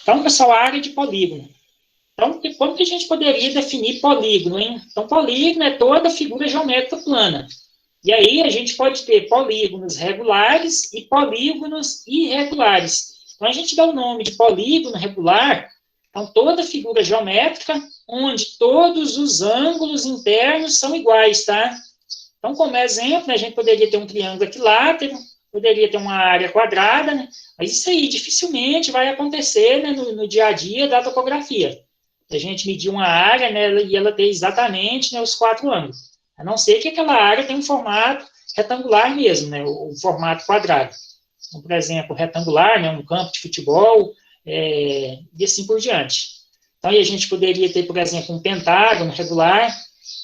Então, pessoal, a área de polígono. Então, como que a gente poderia definir polígono, hein? Então, polígono é toda figura geométrica plana. E aí a gente pode ter polígonos regulares e polígonos irregulares. Então, a gente dá o nome de polígono regular, então, toda figura geométrica onde todos os ângulos internos são iguais, tá? Então, como exemplo, né, a gente poderia ter um triângulo equilátero, poderia ter uma área quadrada, né? Mas isso aí dificilmente vai acontecer, né, no dia a dia da topografia. A gente medir uma área, né, e ela ter exatamente, né, os 4 ângulos. A não ser que aquela área tenha um formato retangular mesmo, né, o formato quadrado. Então, por exemplo, retangular, né, um campo de futebol, e assim por diante. Então, aí a gente poderia ter, por exemplo, um pentágono regular,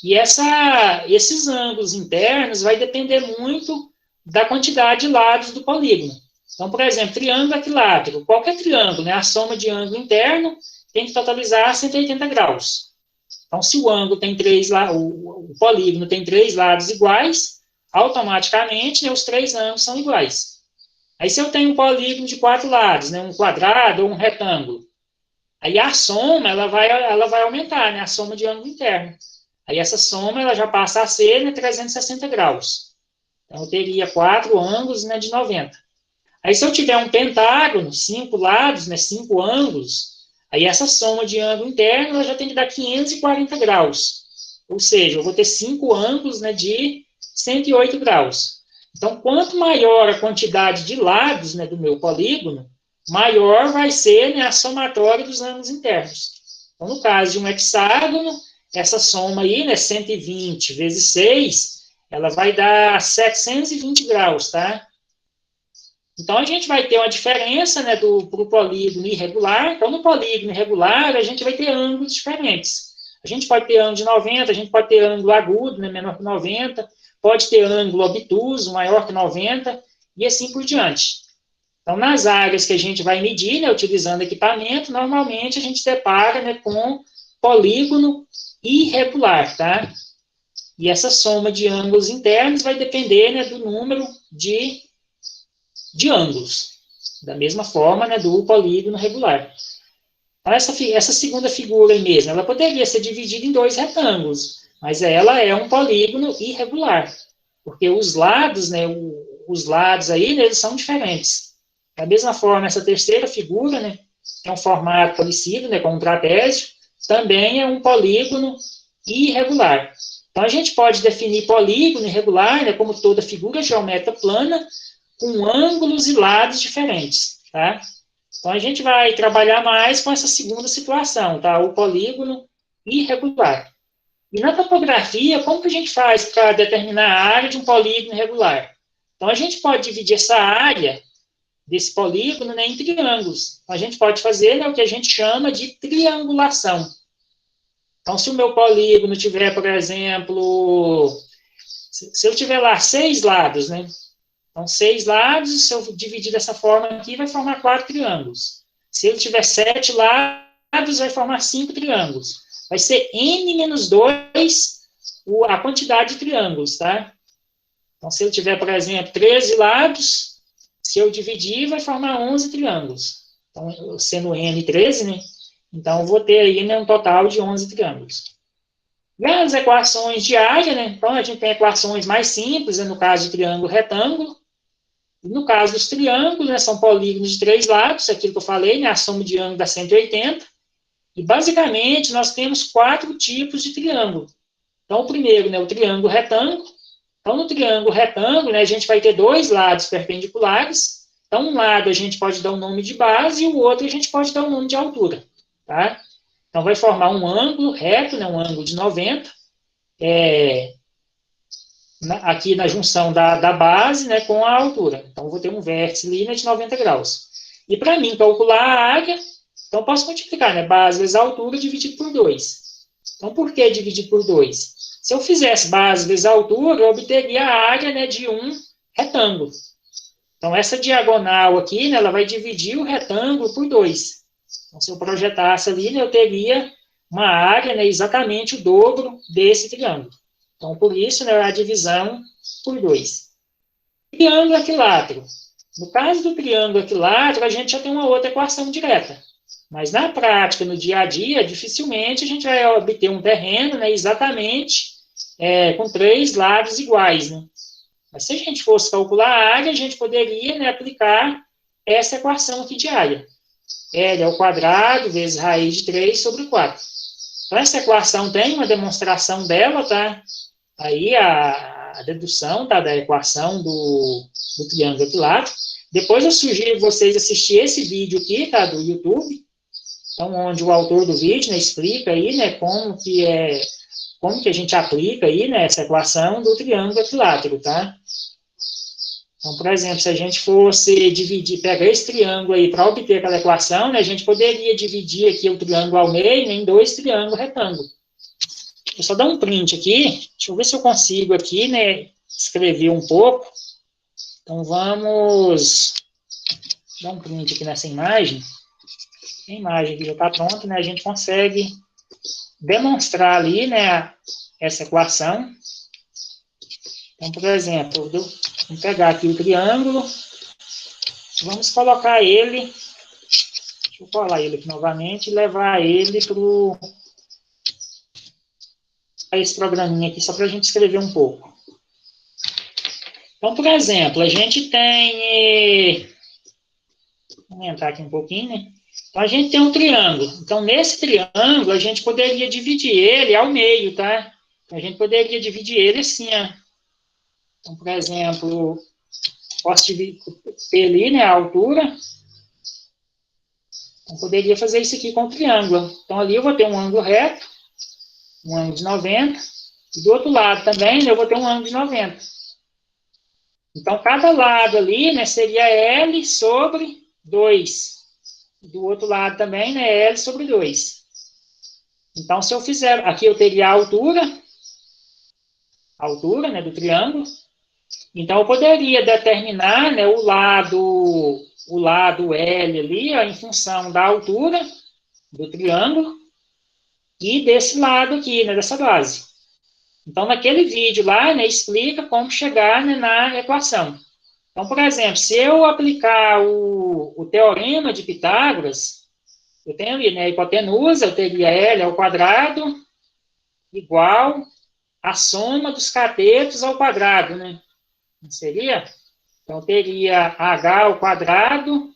e esses ângulos internos vai depender muito da quantidade de lados do polígono. Então, por exemplo, triângulo equilátero. Qualquer triângulo, né, a soma de ângulo interno tem que totalizar 180 graus. Então, se o ângulo tem o polígono tem 3 lados iguais, automaticamente, né, os 3 ângulos são iguais. Aí, se eu tenho um polígono de 4 lados, né, um quadrado ou um retângulo, aí a soma ela vai aumentar, né, a soma de ângulo interno. Aí essa soma ela já passa a ser, né, 360 graus. Então, eu teria 4 ângulos, né, de 90. Aí, se eu tiver um pentágono, 5 lados, né, 5 ângulos, aí essa soma de ângulo interno ela já tem que dar 540 graus. Ou seja, eu vou ter 5 ângulos, né, de 108 graus. Então, quanto maior a quantidade de lados, né, do meu polígono, maior vai ser, né, a somatória dos ângulos internos. Então, no caso de um hexágono, essa soma aí, né, 120 vezes 6, ela vai dar 720 graus, tá? Então, a gente vai ter uma diferença, né, para o polígono irregular. Então, no polígono irregular, a gente vai ter ângulos diferentes. A gente pode ter ângulo de 90, a gente pode ter ângulo agudo, né, menor que 90, pode ter ângulo obtuso, maior que 90, e assim por diante. Então, nas áreas que a gente vai medir, né, utilizando equipamento, normalmente a gente separa, né, com polígono irregular, tá? E essa soma de ângulos internos vai depender, né, do número de ângulos, da mesma forma, né, do polígono regular. Então, essa segunda figura aí mesmo, ela poderia ser dividida em 2 retângulos, mas ela é um polígono irregular, porque os lados, né, os lados aí, né, eles são diferentes. Da mesma forma, essa terceira figura, né, que é um formato parecido, né, com um trapézio, também é um polígono irregular. Então, a gente pode definir polígono irregular, né, como toda figura geométrica plana, com ângulos e lados diferentes, tá? Então, a gente vai trabalhar mais com essa segunda situação, tá? O polígono irregular. E na topografia, como que a gente faz para determinar a área de um polígono irregular? Então, a gente pode dividir essa área desse polígono, né, em triângulos. Então, a gente pode fazer, né, o que a gente chama de triangulação. Então, se o meu polígono tiver, por exemplo, se eu tiver lá 6 lados, né? Então, 6 lados, se eu dividir dessa forma aqui, vai formar 4 triângulos. Se ele tiver 7 lados, vai formar 5 triângulos. Vai ser n menos 2 a quantidade de triângulos, tá? Então, se ele tiver, por exemplo, 13 lados, se eu dividir, vai formar 11 triângulos. Então, sendo n 13, né? Então, eu vou ter aí, né, um total de 11 triângulos. E as equações de área, né? Então, a gente tem equações mais simples, né, no caso de triângulo retângulo. No caso dos triângulos, né, são polígonos de 3 lados, aquilo que eu falei, né, a soma de ângulo dá 180. E, basicamente, nós temos 4 tipos de triângulo. Então, o primeiro, né, o triângulo retângulo. Então, no triângulo retângulo, né, a gente vai ter 2 lados perpendiculares. Então, um lado a gente pode dar o nome de base e o outro a gente pode dar o nome de altura, tá? Então, vai formar um ângulo reto, né, um ângulo de 90, aqui na junção da base, né, com a altura. Então, eu vou ter um vértice ali, né, de 90 graus. E para mim calcular a área, então eu posso multiplicar, né, base vezes altura dividido por 2. Então, por que dividir por 2? Se eu fizesse base vezes altura, eu obteria a área, né, de um retângulo. Então, essa diagonal aqui, né, ela vai dividir o retângulo por 2. Então, se eu projetasse ali, né, eu teria uma área, né, exatamente o dobro desse triângulo. Então, por isso, né, a divisão por 2. Triângulo equilátero. No caso do triângulo equilátero, a gente já tem uma outra equação direta. Mas na prática, no dia a dia, dificilmente a gente vai obter um terreno, né, exatamente com 3 lados iguais, né? Mas se a gente fosse calcular a área, a gente poderia, né, aplicar essa equação aqui de área. L ao quadrado vezes raiz de 3 sobre 4. Então, essa equação tem uma demonstração dela, tá? Aí a dedução, tá, da equação do triângulo equilátero. Depois eu sugiro vocês assistirem esse vídeo aqui, tá, do YouTube, então, onde o autor do vídeo, né, explica aí, né, como que a gente aplica aí, né, essa equação do triângulo equilátero, tá? Então, por exemplo, se a gente fosse dividir, pegar esse triângulo aí para obter aquela equação, né, a gente poderia dividir aqui o triângulo ao meio, né, em 2 triângulos retângulos. Vou só dar um print aqui, deixa eu ver se eu consigo aqui, né, escrever um pouco. Então, vamos dar um print aqui nessa imagem. A imagem aqui já está pronta, né, a gente consegue demonstrar ali, né, essa equação. Então, por exemplo, vamos pegar aqui o triângulo, vamos colocar ele, deixa eu colar ele aqui novamente e levar ele para esse programinha aqui, só para a gente escrever um pouco. Então, por exemplo, a gente tem, vamos entrar aqui um pouquinho, né? Então, a gente tem um triângulo. Então, nesse triângulo, a gente poderia dividir ele ao meio, tá? A gente poderia dividir ele assim, ó. Então, por exemplo, posso ter ali, né, a altura. Então, poderia fazer isso aqui com o triângulo. Então, ali eu vou ter um ângulo reto, um ângulo de 90, e do outro lado também, né, eu vou ter um ângulo de 90. Então, cada lado ali, né, seria L sobre 2. Do outro lado também, né, L sobre 2. Então, se eu fizer, aqui eu teria a altura, né, do triângulo. Então, eu poderia determinar, né, o lado L ali, ó, em função da altura do triângulo e desse lado aqui, né, dessa base. Então, naquele vídeo lá, né, explica como chegar, né, na equação. Então, por exemplo, se eu aplicar o teorema de Pitágoras, eu tenho ali, né, a hipotenusa, eu teria L ao quadrado igual a soma dos catetos ao quadrado, né? Não seria? Então, teria H ao quadrado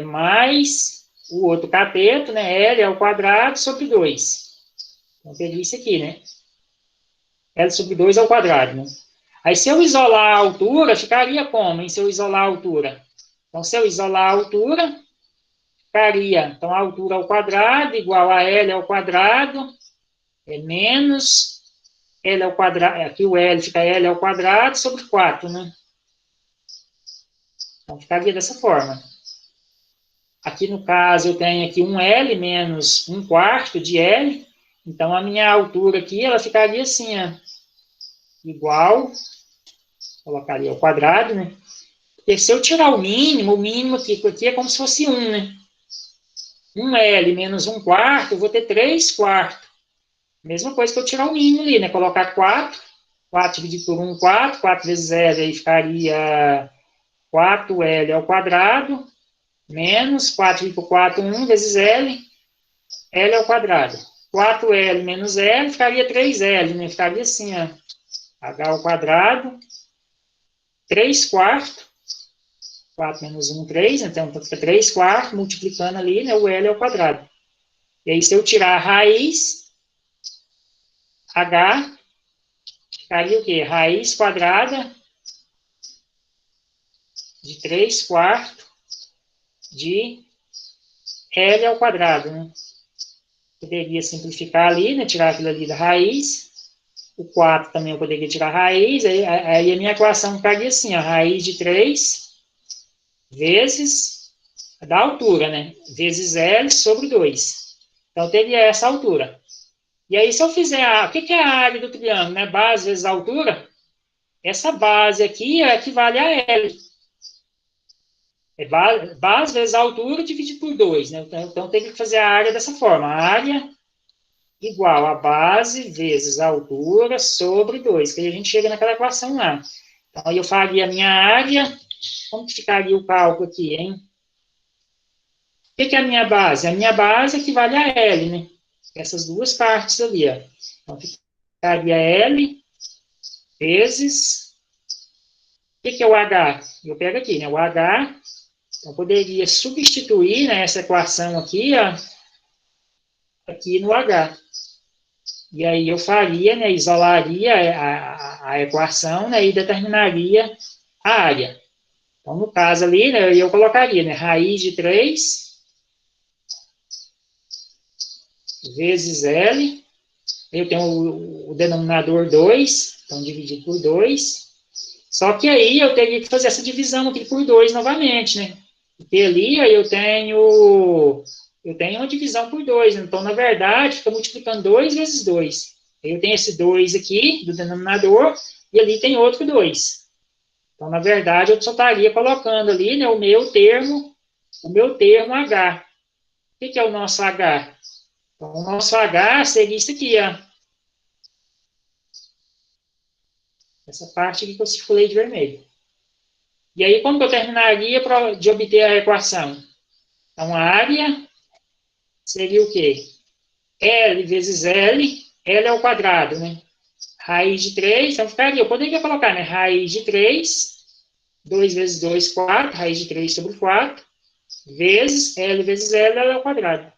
mais o outro cateto, né, L ao quadrado sobre 2. Então, teria isso aqui, né? L sobre 2 ao quadrado, né? Aí, se eu isolar a altura, ficaria como, hein, se eu isolar a altura? Então, se eu isolar a altura, ficaria, então, a altura ao quadrado igual a L ao quadrado menos L ao quadrado, aqui o L fica L ao quadrado sobre 4, né? Então, ficaria dessa forma. Aqui, no caso, eu tenho aqui um L menos 1/4 de L, então, a minha altura aqui, ela ficaria assim, ó, igual, colocaria ao quadrado, né? Porque se eu tirar o mínimo aqui é como se fosse 1, né? 1L menos 1/4, eu vou ter 3/4. Mesma coisa que eu tirar o mínimo ali, né? Colocar 4, 4 dividido por 1, 4, 4 vezes L, aí ficaria 4L ao quadrado, menos 4 dividido por 4, 1 vezes L, L ao quadrado. 4L menos L, ficaria 3L, né? Ficaria assim, ó, H ao quadrado, 3/4, 4 menos 1, 3, então fica 3/4, multiplicando ali, né, o L ao quadrado. E aí, se eu tirar a raiz, H, ficaria o quê? Raiz quadrada de 3/4 de L ao quadrado, né? Poderia simplificar ali, né, tirar aquilo ali da raiz. O 4 também eu poderia tirar a raiz, aí a minha equação ficaria assim, a raiz de 3 vezes da altura, né? Vezes L sobre 2. Então, teria essa altura. E aí, se eu fizer o que é a área do triângulo, né? Base vezes altura. Essa base aqui equivale a L. Base vezes altura dividido por 2, né? Então, tem que fazer a área dessa forma. A área igual a base vezes a altura sobre 2. Que aí a gente chega naquela equação lá. Então, aí eu faria a minha área. Como que ficaria o cálculo aqui, hein? que é a minha base? A minha base equivale a L, né? Essas duas partes ali, ó. Então, ficaria L vezes... O que é o H? Eu pego aqui, né? O H, eu poderia substituir, né, essa equação aqui, ó, aqui no H. E aí eu faria, né, isolaria a equação, né, e determinaria a área. Então, no caso ali, né, eu colocaria, né, raiz de 3 vezes L, eu tenho o denominador 2, então dividido por 2, só que aí eu teria que fazer essa divisão aqui por 2 novamente, né, porque ali aí eu tenho uma divisão por 2, né? Então, na verdade, fica multiplicando 2 vezes 2. Eu tenho esse 2 aqui, do denominador, e ali tem outro 2. Então, na verdade, eu só estaria colocando ali, né, o meu termo H. O que é o nosso H? Então, o nosso H seria isso aqui, ó. Essa parte aqui que eu circulei de vermelho. E aí, como que eu terminaria de obter a equação? Então, a área seria o quê? L vezes L, L ao quadrado, né? Raiz de 3, então ficaria, eu poderia colocar, né? Raiz de 3, 2 vezes 2, 4, raiz de 3 sobre 4, vezes L ao quadrado.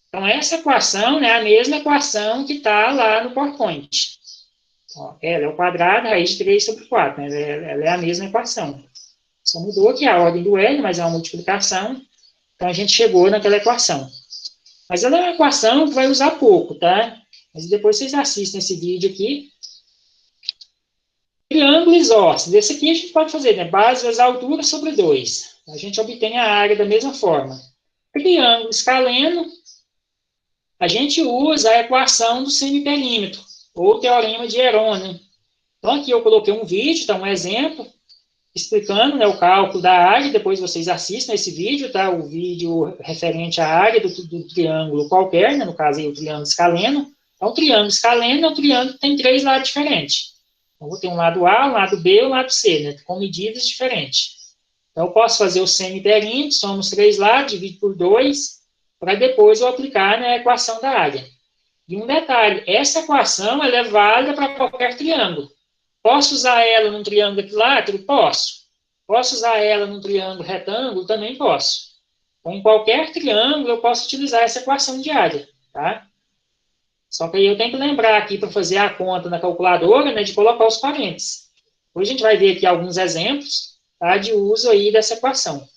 Então, essa equação, né, é a mesma equação que está lá no PowerPoint. Ó, L ao quadrado, raiz de 3 sobre 4, né? Ela é a mesma equação. Só mudou aqui a ordem do L, mas é uma multiplicação, então a gente chegou naquela equação. Mas ela é uma equação que vai usar pouco, tá? Mas depois vocês assistem esse vídeo aqui. Triângulo isósceles. Esse aqui a gente pode fazer, né? Base vezes altura sobre 2. A gente obtém a área da mesma forma. Triângulo escaleno, a gente usa a equação do semiperímetro, ou teorema de Heron, né? Então, aqui eu coloquei um vídeo, tá? Um exemplo, explicando, né, o cálculo da área. Depois vocês assistam esse vídeo, tá? O vídeo referente à área do triângulo qualquer, né? No caso aí, o triângulo escaleno. Então, o triângulo escaleno é um triângulo que tem 3 lados diferentes. Então, vou ter um lado A, um lado B e um lado C, né? Com medidas diferentes. Então, eu posso fazer o semiperímetro, somos 3 lados, divido por 2, para depois eu aplicar, né, a equação da área. E um detalhe, essa equação ela é válida para qualquer triângulo. Posso usar ela num triângulo equilátero? Posso. Posso usar ela num triângulo retângulo? Também posso. Então, em qualquer triângulo, eu posso utilizar essa equação de área, tá? Só que aí eu tenho que lembrar aqui, para fazer a conta na calculadora, né, de colocar os parênteses. Hoje a gente vai ver aqui alguns exemplos, tá, de uso aí dessa equação.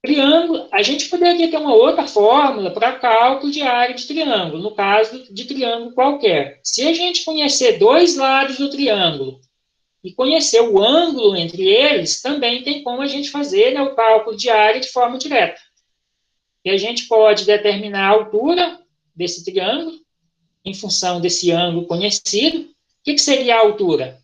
Triângulo, a gente poderia ter uma outra fórmula para cálculo de área de triângulo, no caso de triângulo qualquer. Se a gente conhecer 2 lados do triângulo e conhecer o ângulo entre eles, também tem como a gente fazer, né, o cálculo de área de forma direta. E a gente pode determinar a altura desse triângulo em função desse ângulo conhecido. O que seria a altura?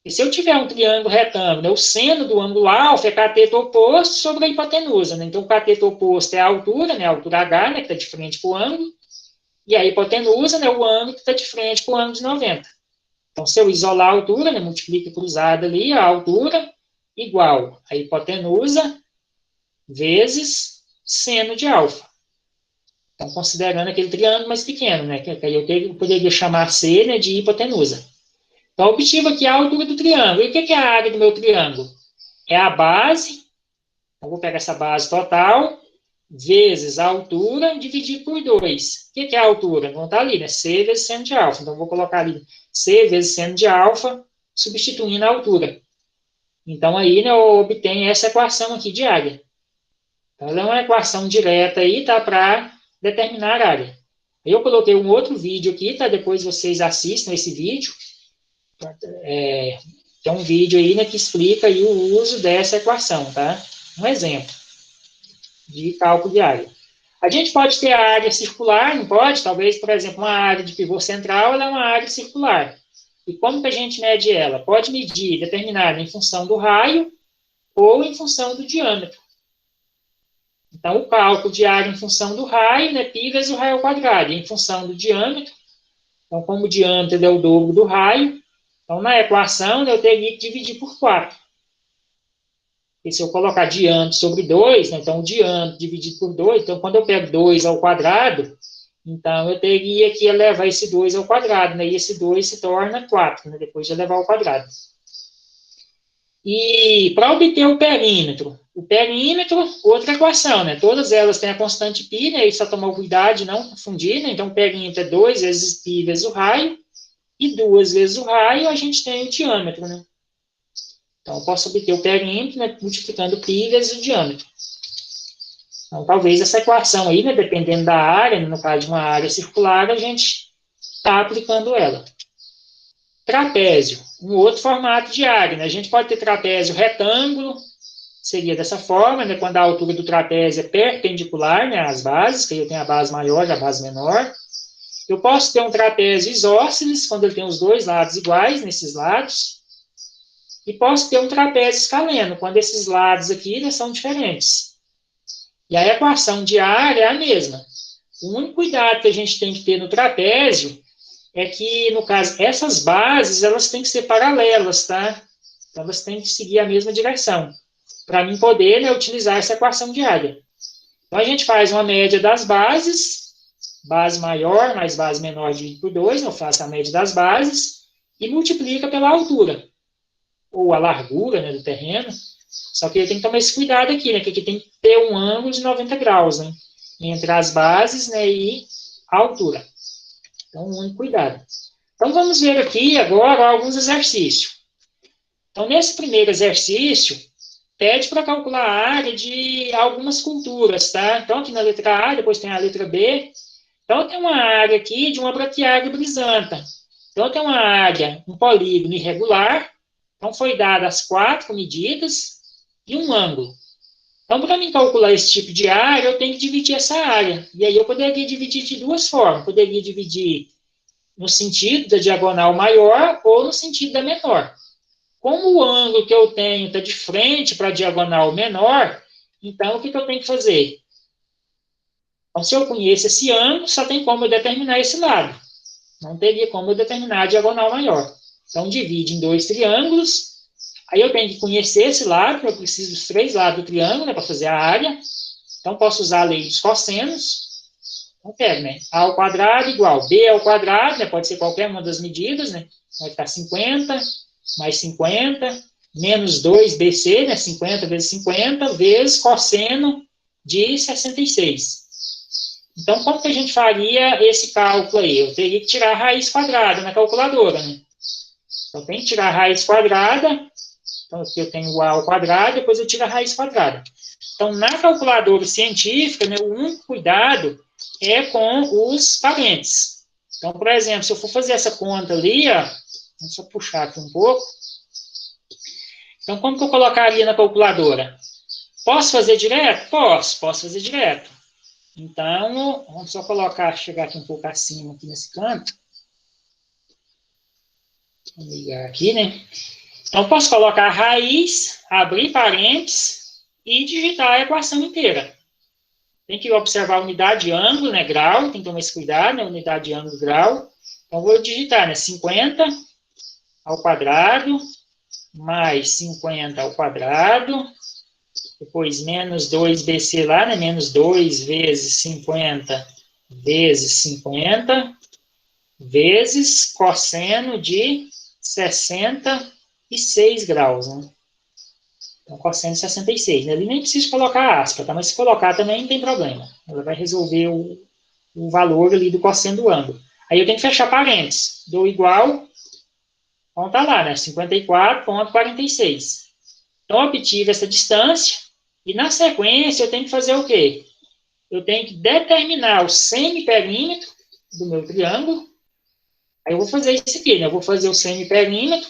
E se eu tiver um triângulo retângulo, né, o seno do ângulo alfa é cateto oposto sobre a hipotenusa. Né? Então, o cateto oposto é a altura, né, a altura H, né, que está de frente para o ângulo, e a hipotenusa, né, o ângulo que está de frente para o ângulo de 90. Então, se eu isolar a altura, né, multiplica cruzada ali, a altura igual a hipotenusa vezes seno de alfa. Então, considerando aquele triângulo mais pequeno, né, que aí eu poderia chamar C, né, de hipotenusa. Então, obtive aqui a altura do triângulo. E o que é a área do meu triângulo? É a base, eu vou pegar essa base total, vezes a altura, dividido por 2. O que é a altura? Vão estar ali, né? C vezes seno de alfa. Então, eu vou colocar ali C vezes seno de alfa, substituindo a altura. Então, aí, né, eu obtenho essa equação aqui de área. Então, ela é uma equação direta aí, tá? Para determinar a área. Eu coloquei um outro vídeo aqui, tá? Depois vocês assistam esse vídeo. Tem um vídeo aí, né, que explica aí o uso dessa equação, tá? Um exemplo de cálculo de área. A gente pode ter a área circular, não pode? Talvez, por exemplo, uma área de pivô central, ela é uma área circular. E como que a gente mede ela? Pode medir, determinar em função do raio ou em função do diâmetro. Então, o cálculo de área em função do raio, né, π vezes o raio ao quadrado, e em função do diâmetro. Então, como o diâmetro é o dobro do raio, então, na equação, eu teria que dividir por 4. E se eu colocar diâmetro sobre 2, né, então o diâmetro dividido por 2, então quando eu pego 2 ao quadrado, então eu teria que elevar esse 2 ao quadrado, né, e esse 2 se torna 4, né, depois de elevar ao quadrado. E para obter o perímetro, outra equação, né, todas elas têm a constante π, né, e só tomar cuidado de não confundir, né, então o perímetro é 2 vezes π vezes o raio, e 2 vezes o raio a gente tem o diâmetro, né. Então, eu posso obter o perímetro, né, multiplicando π vezes o diâmetro. Então, talvez essa equação aí, né, dependendo da área, no caso de uma área circular, a gente está aplicando ela. Trapézio, um outro formato de área. Né? A gente pode ter trapézio retângulo, seria dessa forma, né, quando a altura do trapézio é perpendicular, né, às bases, que eu tenho a base maior e a base menor. Eu posso ter um trapézio isósceles, quando ele tem os dois lados iguais, nesses lados. E posso ter um trapézio escaleno, quando esses lados aqui, né, são diferentes. E a equação de área é a mesma. O único cuidado que a gente tem que ter no trapézio é que, no caso, essas bases, elas têm que ser paralelas, tá? Então, elas têm que seguir a mesma direção, para mim poder, né, utilizar essa equação de área. Então, a gente faz uma média das bases, base maior mais base menor dividido por 2, eu faço a média das bases, e multiplica pela altura, ou a largura, né, do terreno. Só que eu tenho que tomar esse cuidado aqui, né, que aqui tem que ter um ângulo de 90 graus, né, entre as bases, né, e a altura. Então, um único cuidado. Então, vamos ver aqui agora alguns exercícios. Então, nesse primeiro exercício, pede para calcular a área de algumas culturas, tá? Então, aqui na letra A, depois tem a letra B. Então, tem uma área aqui de uma braquiária brisanta. Então, tem uma área, um polígono irregular. Então, foi dada as 4 medidas e um ângulo. Então, para mim calcular esse tipo de área, eu tenho que dividir essa área. E aí eu poderia dividir de duas formas. Poderia dividir no sentido da diagonal maior ou no sentido da menor. Como o ângulo que eu tenho está de frente para a diagonal menor, então o que eu tenho que fazer? Então, se eu conheço esse ângulo, só tem como eu determinar esse lado. Não teria como eu determinar a diagonal maior. Então, divide em 2 triângulos. Aí eu tenho que conhecer esse lado, eu preciso dos 3 lados do triângulo, né, para fazer a área. Então, posso usar a lei dos cossenos. Então, pego, né, A ao quadrado igual B ao quadrado, né, pode ser qualquer uma das medidas, né, vai ficar 50 mais 50, menos 2BC, né, 50 vezes 50, vezes cosseno de 66. Então, como que a gente faria esse cálculo aí? Eu teria que tirar a raiz quadrada na calculadora, né? Então, tem que tirar a raiz quadrada. Então, aqui eu tenho o A ao quadrado, depois eu tiro a raiz quadrada. Então, na calculadora científica, né, o único cuidado é com os parênteses. Então, por exemplo, se eu for fazer essa conta ali, ó, vamos só puxar aqui um pouco. Então, como que eu colocaria na calculadora? Posso fazer direto? Posso fazer direto. Então, vamos só colocar, chegar aqui um pouco acima, aqui nesse canto. Vou ligar aqui, né? Então, posso colocar a raiz, abrir parênteses e digitar a equação inteira. Tem que observar a unidade de ângulo, né, grau, tem que tomar esse cuidado, né, unidade de ângulo, grau. Então, vou digitar, né, 50 ao quadrado, mais 50 ao quadrado, depois menos 2BC lá, né, menos 2 vezes 50 vezes 50, vezes cosseno de 66 graus, né? Então, cosseno de 66. Né? Ali nem precisa colocar aspa, tá? Mas se colocar também não tem problema. Ela vai resolver o valor ali do cosseno do ângulo. Aí eu tenho que fechar parênteses. Dou igual, então tá lá, né? 54,46. Então, eu obtive essa distância, e na sequência eu tenho que fazer o quê? Eu tenho que determinar o semiperímetro do meu triângulo. Aí eu vou fazer isso aqui, né? Eu vou fazer o semiperímetro,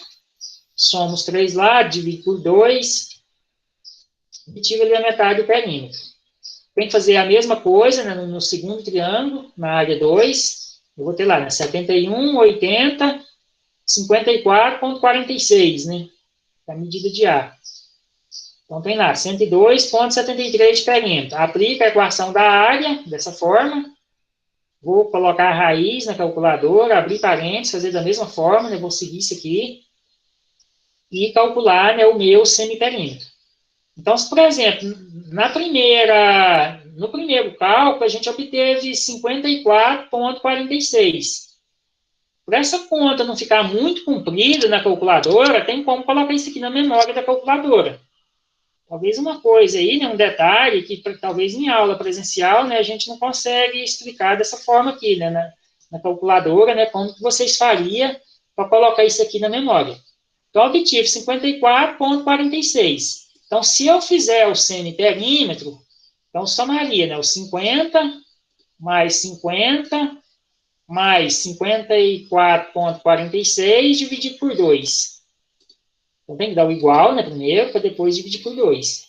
somo os 3 lados, divido por 2, e tiro ali a metade do perímetro. Tem que fazer a mesma coisa, né, no segundo triângulo, na área 2. Eu vou ter lá, né, 71, 80, 54,46, né? A medida de A. Então, tem lá, 102,73 de perímetro. Aplica a equação da área, dessa forma. Vou colocar a raiz na calculadora, abrir parênteses, fazer da mesma forma, né? Vou seguir isso aqui. E calcular, né, o meu semiperímetro. Então, se, por exemplo, no primeiro cálculo, a gente obteve 54,46. Para essa conta não ficar muito comprida na calculadora, tem como colocar isso aqui na memória da calculadora. Talvez uma coisa aí, né, um detalhe que talvez em aula presencial, né, a gente não consegue explicar dessa forma aqui, né, na calculadora, né, como que vocês fariam para colocar isso aqui na memória. Então, obtive 54,46. Então, se eu fizer o semi-perímetro, então somaria, né, o 50 mais 50 mais 54,46 dividido por 2. Então, tem que dar o igual, né, primeiro, para depois dividir por 2.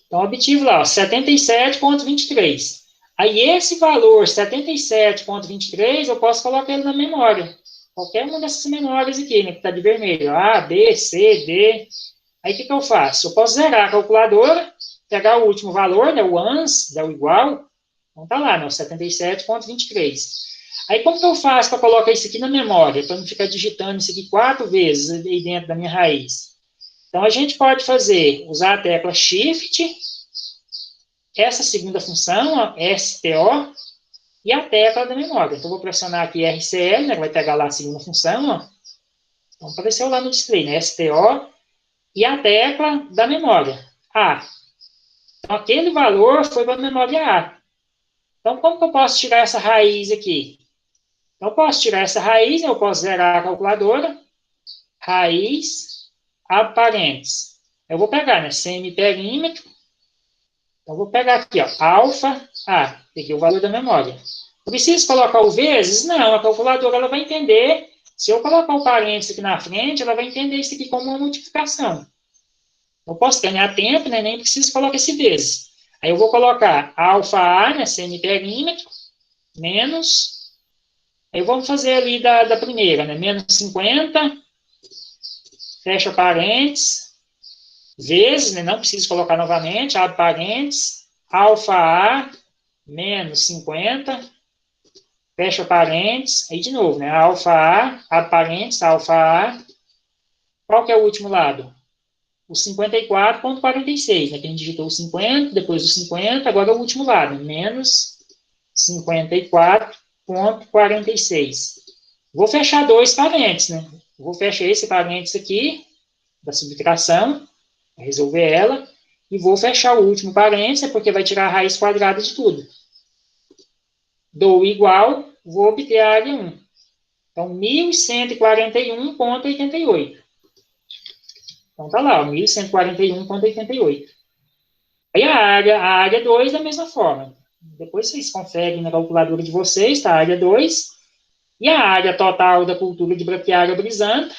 Então, obtive lá, 77,23. Aí, esse valor, 77,23, eu posso colocar ele na memória. Qualquer uma dessas memórias aqui, né, que está de vermelho. A, B, C, D. Aí, o que eu faço? Eu posso zerar a calculadora, pegar o último valor, né, o ANS, dá o igual. Então, tá lá, né, o 77,23. Aí, como que eu faço para colocar isso aqui na memória, para não ficar digitando isso aqui 4 vezes aí dentro da minha raiz? Então, a gente pode usar a tecla Shift, essa segunda função, ó, STO, e a tecla da memória. Então, vou pressionar aqui RCL, né, que vai pegar lá a segunda função, ó. Então, apareceu lá no display, né, STO, e a tecla da memória, A. Então, aquele valor foi para a memória A. Então, como que eu posso tirar essa raiz aqui? Então, eu posso tirar essa raiz, eu posso zerar a calculadora, raiz, abre parênteses. Eu vou pegar, né, semi-perímetro. Então, eu vou pegar aqui, ó, alfa A. Peguei o valor da memória. Preciso colocar o vezes? Não, a calculadora ela vai entender. Se eu colocar o parênteses aqui na frente, ela vai entender isso aqui como uma multiplicação. Eu posso ganhar tempo, né, nem preciso colocar esse vezes. Aí eu vou colocar alfa A, né, semi-perímetro, menos. Aí vamos fazer ali da primeira, né, menos 50, fecha parênteses, vezes, né, não preciso colocar novamente, abre parênteses, alfa A, menos 50, fecha parênteses, aí de novo, né, alfa A, abre parênteses, alfa A, qual que é o último lado? O 54,46, né, que a gente digitou o 50, depois o 50, agora o último lado, menos 54,46. Vou fechar dois parênteses, né? Vou fechar esse parênteses aqui, da subtração, resolver ela, e vou fechar o último parênteses, porque vai tirar a raiz quadrada de tudo. Dou igual, vou obter a área 1. Então, 1.141,88. Então, tá lá, 1.141,88. Aí a área 2 da mesma forma. Depois vocês conferem na calculadora de vocês, tá? A área 2. E a área total da cultura de braquiária brisanta,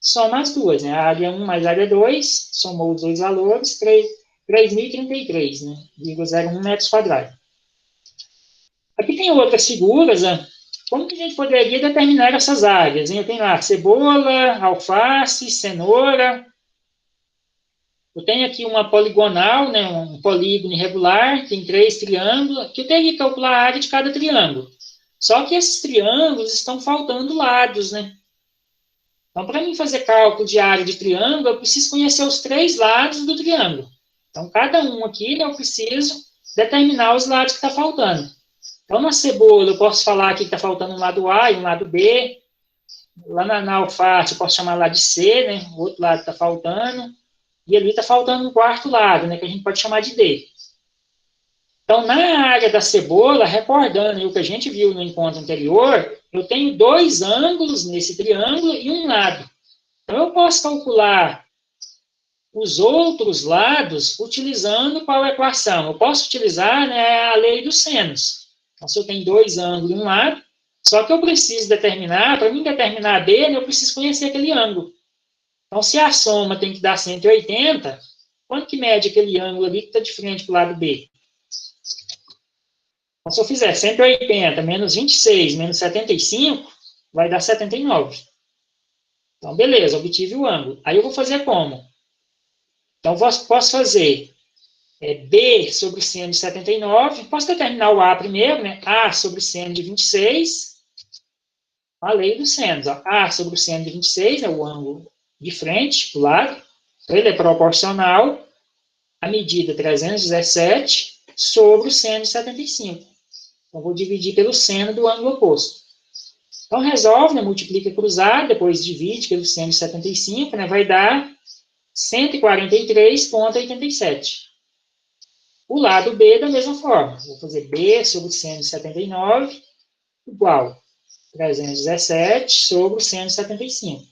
soma as duas, né? A área 1 mais a área 2, somou os dois valores, 3.033, né? 0,01 metros quadrados. Aqui tem outras figuras, né? Como que a gente poderia determinar essas áreas? Hein? Eu tenho lá cebola, alface, cenoura. Eu tenho aqui uma poligonal, né? Um polígono irregular, tem 3 triângulos, que eu teria que calcular a área de cada triângulo. Só que esses triângulos estão faltando lados, né? Então, para mim fazer cálculo de área de triângulo, eu preciso conhecer os 3 lados do triângulo. Então, cada um aqui, né, eu preciso determinar os lados que está faltando. Então, na cebola, eu posso falar aqui que está faltando um lado A e um lado B. Lá na alface, eu posso chamar lá de C, né? O outro lado está faltando. E ali está faltando um quarto lado, né? Que a gente pode chamar de D. Então, na área da cebola, recordando o que a gente viu no encontro anterior, eu tenho 2 ângulos nesse triângulo e um lado. Então, eu posso calcular os outros lados utilizando qual equação? Eu posso utilizar, né, a lei dos senos. Então, se eu tenho 2 ângulos em um lado, só que eu preciso determinar, para mim determinar B, eu preciso conhecer aquele ângulo. Então, se a soma tem que dar 180, quanto que mede aquele ângulo ali que está de frente para o lado B? Então, se eu fizer 180 menos 26 menos 75, vai dar 79. Então, beleza, obtive o ângulo. Aí eu vou fazer como? Então, posso fazer B sobre seno de 79. Posso determinar o A primeiro, né? A sobre seno de 26. A lei dos senos. Ó. A sobre o seno de 26, é o ângulo de frente, do lado. Então, ele é proporcional à medida 317 sobre o seno de 75. Então, vou dividir pelo seno do ângulo oposto. Então, resolve, né, multiplica cruzado, depois divide pelo seno de 75, né, vai dar 143,87. O lado B da mesma forma. Vou fazer B sobre o seno de 79 igual 317 sobre o seno de 75.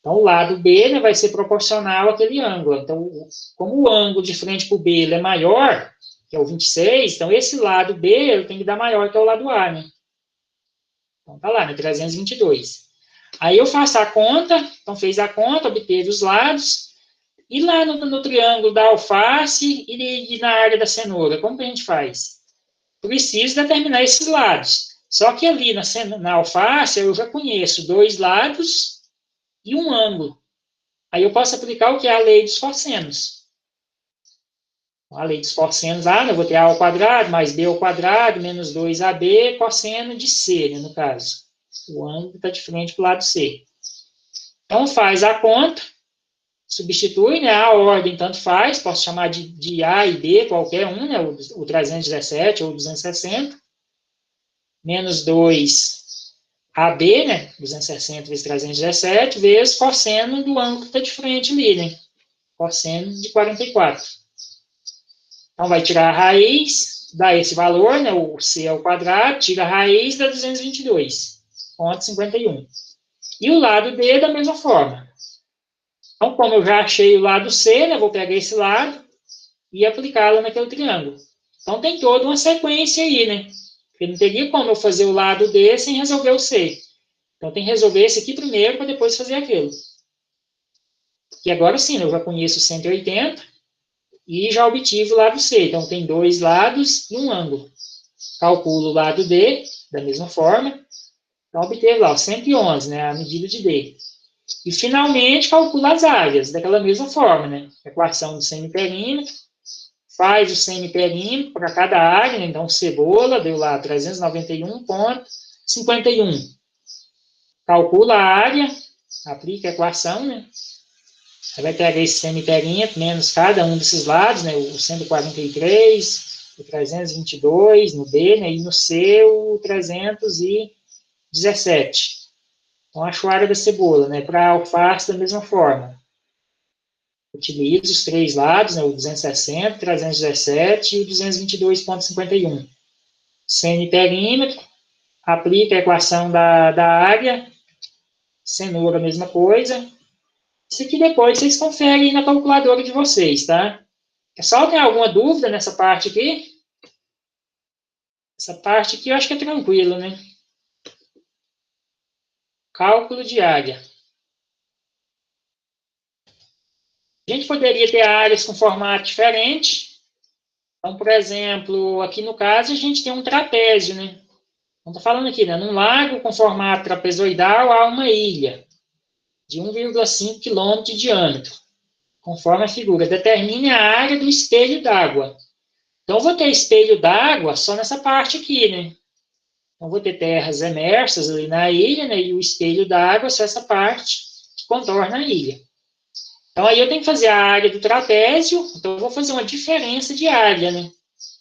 Então, o lado B, né, vai ser proporcional àquele ângulo. Então, como o ângulo de frente para o B ele é maior, que é o 26, então esse lado B ele tem que dar maior que o lado A, né? Então, tá lá, né, 322. Aí eu faço a conta, então fez a conta, obteve os lados, e lá no triângulo da alface e na área da cenoura, como que a gente faz? Preciso determinar esses lados. Só que ali na alface eu já conheço dois lados e um ângulo. Aí eu posso aplicar o que é a lei dos cossenos. A lei dos cossenos, eu vou ter a ao quadrado mais b ao quadrado menos 2ab cosseno de c, né, no caso. O ângulo está de frente para o lado C. Então, faz a conta, substitui, né, a ordem tanto faz, posso chamar de A e B, qualquer um, né, o 317 ou 260, menos 2AB, né, 260 vezes 317, vezes cosseno do ângulo que está de frente ali, né, cosseno de 44. Então, vai tirar a raiz, dá esse valor, né, o C ao quadrado, tira a raiz, dá 222,51. E o lado D da mesma forma. Então, como eu já achei o lado C, né, vou pegar esse lado e aplicá-lo naquele triângulo. Então, tem toda uma sequência aí, né? Porque não teria como eu fazer o lado D sem resolver o C. Então, tem que resolver esse aqui primeiro para depois fazer aquele. E agora sim, né, eu já conheço 180 e já obtive o lado C. Então, tem dois lados e um ângulo. Calculo o lado D da mesma forma. Então, obteve lá, 111, né, a medida de D. E, finalmente, calcula as áreas, daquela mesma forma, né? Equação do semiperímetro, faz o semiperímetro para cada área, né? Então, cebola, deu lá 391,51. Calcula a área, aplica a equação, né? Você vai pegar esse semiperímetro menos cada um desses lados, né? O 143, o 322 no B, né? E no C, o 317. Então, acho a área da cebola, né? Para a alface, da mesma forma. Utilizo os três lados, né? O 260, 317 e o 222,51. Semi-perímetro, aplica a equação da área, cenoura, a mesma coisa. Isso aqui depois vocês conferem na calculadora de vocês, tá? Pessoal, tem alguma dúvida nessa parte aqui? Essa parte aqui eu acho que é tranquilo, né? Cálculo de área. A gente poderia ter áreas com formato diferente. Então, por exemplo, aqui no caso, a gente tem um trapézio, né? Então, está falando aqui, né? Num lago com formato trapezoidal há uma ilha de 1,5 km de diâmetro, conforme a figura. Determine a área do espelho d'água. Então, vou ter espelho d'água só nessa parte aqui, né? Então, vou ter terras emersas ali na ilha, né? E o espelho d'água só essa parte que contorna a ilha. Então, aí eu tenho que fazer a área do trapézio. Então, eu vou fazer uma diferença de área, né?